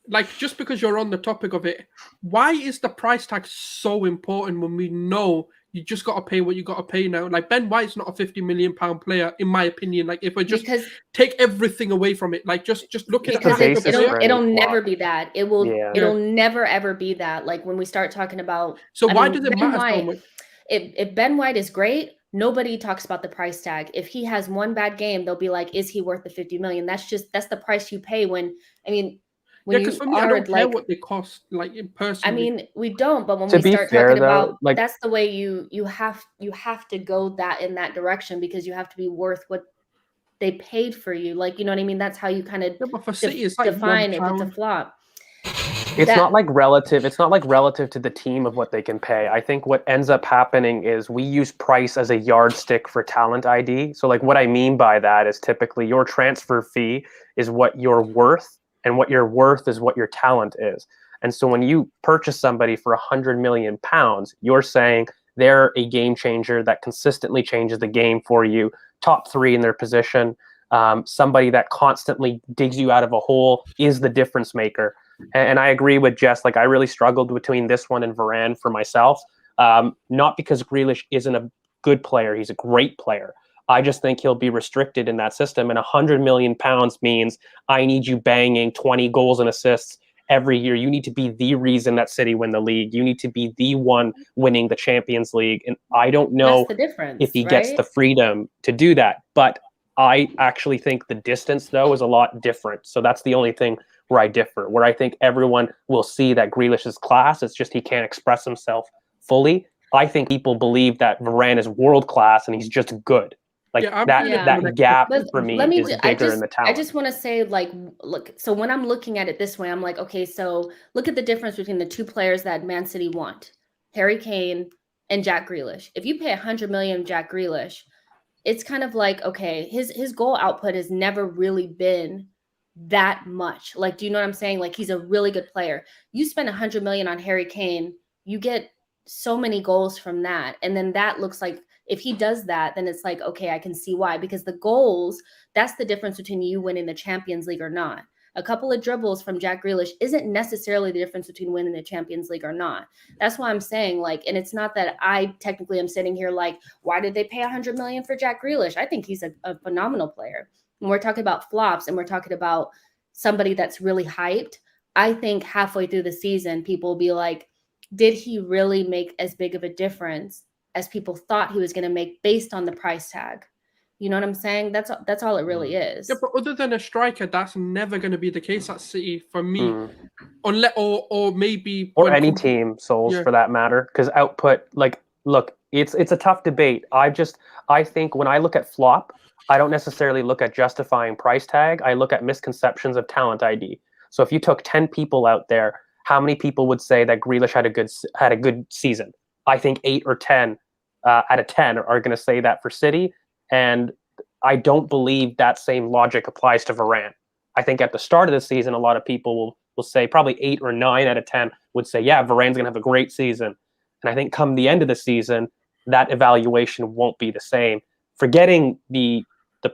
Like, just because you're on the topic of it, why is the price tag so important when we know you just got to pay what you got to pay now? Like, Ben White's not a 50 million pound player, in my opinion. Like, if we just take everything away from it, like just look at it'll never be that. It'll never ever be that. Like when we start talking about, so why does it matter so much? If Ben White is great, nobody talks about the price tag. If he has one bad game, they'll be like, is he worth the 50 million? That's the price you pay when because for me, I don't care what they cost, like personally. I mean, we don't, but when we start talking about, that's the way you have to go in that direction, because you have to be worth what they paid for you. Like, you know what I mean? That's how you kind of define if it's a flop. It's not like relative. It's not like relative to the team of what they can pay. I think what ends up happening is we use price as a yardstick for talent ID. So like what I mean by that is typically your transfer fee is what you're worth, and what your worth is what your talent is. And so when you purchase somebody for £100 million, you're saying they're a game changer that consistently changes the game for you, top 3 in their position, somebody that constantly digs you out of a hole, is the difference maker. And I agree with Jess. Like, I really struggled between this one and Varane for myself. Not because Grealish isn't a good player. He's a great player. I just think he'll be restricted in that system. And £100 million means I need you banging 20 goals and assists every year. You need to be the reason that City win the league. You need to be the one winning the Champions League. And I don't know if he gets the freedom to do that. But I actually think the distance, though, is a lot different. So that's the only thing where I differ, where I think everyone will see that Grealish's class. It's just he can't express himself fully. I think people believe that Varane is world class and he's just good. Like that gap for me is bigger in the talent. I just want to say, like, look, so when I'm looking at it this way, I'm like, okay, so look at the difference between the two players that Man City want, Harry Kane and Jack Grealish. If you pay 100 million Jack Grealish, it's kind of like, okay, his goal output has never really been that much. Like, do you know what I'm saying? Like, he's a really good player. You spend 100 million on Harry Kane, you get so many goals from that. And then that looks like, if he does that, then it's like, okay, I can see why, because the goals, that's the difference between you winning the Champions League or not. A couple of dribbles from Jack Grealish isn't necessarily the difference between winning the Champions League or not. That's why I'm saying, like, and it's not that I technically am sitting here like, why did they pay 100 million for Jack Grealish? I think he's a phenomenal player. When we're talking about flops and we're talking about somebody that's really hyped, I think halfway through the season, people will be like, did he really make as big of a difference as people thought he was going to make based on the price tag? You know what I'm saying? That's all it really is. Yeah, but other than a striker, that's never going to be the case at City for me. Unless, or maybe... Or any team, Souls, for that matter. Because output, like, look, it's a tough debate. I think when I look at flop, I don't necessarily look at justifying price tag. I look at misconceptions of talent ID. So if you took 10 people out there, how many people would say that Grealish had a good season? I think 8 or 10 out of 10 are going to say that for City. And I don't believe that same logic applies to Varane. I think at the start of the season, a lot of people will say, probably 8 or 9 out of 10 would say, yeah, Varane's going to have a great season. And I think come the end of the season, that evaluation won't be the same. Forgetting the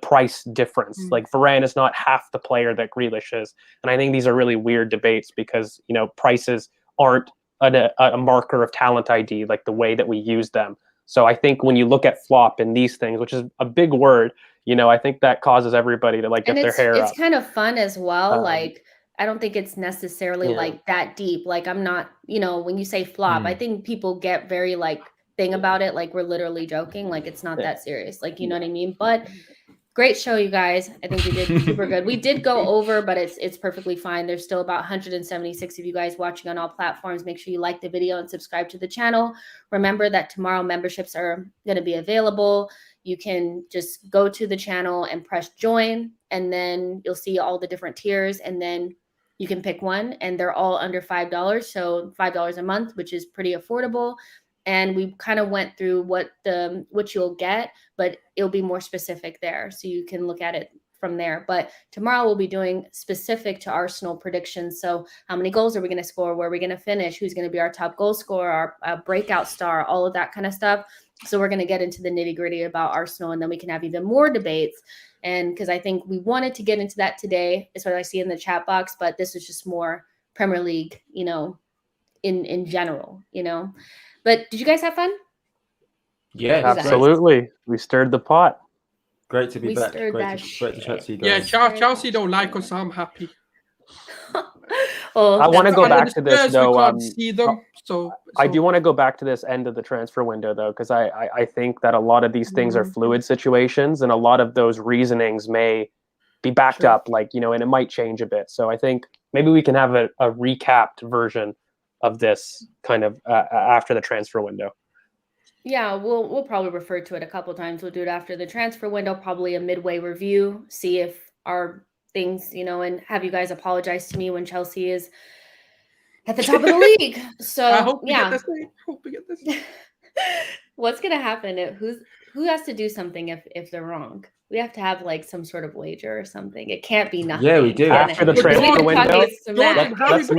price difference. Like, Varane is not half the player that Grealish is. And I think these are really weird debates because, you know, prices aren't a marker of talent ID, like the way that we use them. So I think when you look at flop in these things, which is a big word, you know, I think that causes everybody to like get their hair up. It's kind of fun as well. Like, I don't think it's necessarily like that deep. Like, I'm not, you know, when you say flop, I think people get very like thing about it. Like, we're literally joking. Like, it's not that serious. Like, you know what I mean? But great show, you guys. I think we did super good. We did go over, but it's perfectly fine. There's still about 176 of you guys watching on all platforms. Make sure you like the video and subscribe to the channel. Remember that tomorrow memberships are going to be available. You can just go to the channel and press join, and then you'll see all the different tiers, and then you can pick one, and they're all under $5. So $5 a month, which is pretty affordable. and we kind of went through what you'll get, but it'll be more specific there, so you can look at it from there. But tomorrow we'll be doing specific to Arsenal predictions. So how many goals are we going to score? Where are we going to finish? Who's going to be our top goal scorer, our breakout star, all of that kind of stuff. So we're going to get into the nitty gritty about Arsenal, and then we can have even more debates. And because I think we wanted to get into that today, is what I see in the chat box, but this is just more Premier League, in general, But did you guys have fun? Yeah, absolutely. We stirred the pot. Great to be back. Great to chat to you Yeah, guys. Chelsea don't like us. I'm happy. I want to go back to this though. We can't see them, so I do want to go back to this end of the transfer window though, because I think that a lot of these things are fluid situations, and a lot of those reasonings may be backed up, and it might change a bit. So I think maybe we can have a recapped version of this kind of after the transfer window. Yeah, we'll probably refer to it a couple times. We'll do it after the transfer window, probably a midway review, see if our things, and have you guys apologize to me when Chelsea is at the top of the league. So I hope we get this. What's gonna happen? Who has to do something if they're wrong? We have to have some sort of wager or something. It can't be nothing. Yeah, we do. After the transfer window, let's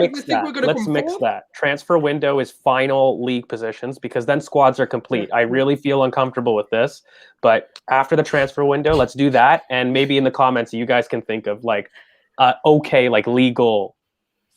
mix that. Transfer window is final league positions, because then squads are complete. I really feel uncomfortable with this, but after the transfer window, let's do that. And maybe in the comments, you guys can think of legal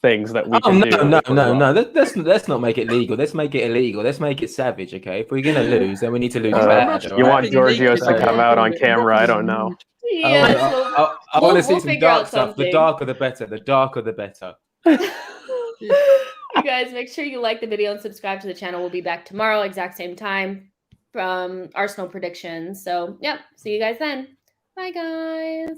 things that we can do. No. Let's not make it legal. Let's make it illegal. Let's make it savage, okay? If we're going to lose, then we need to lose bad. You want Georgios to come out on camera? I don't know. Yeah, I want to see some dark stuff. Something. The darker the better. The darker the better. You guys, make sure you like the video and subscribe to the channel. We'll be back tomorrow, exact same time, from Arsenal predictions. So, see you guys then. Bye, guys.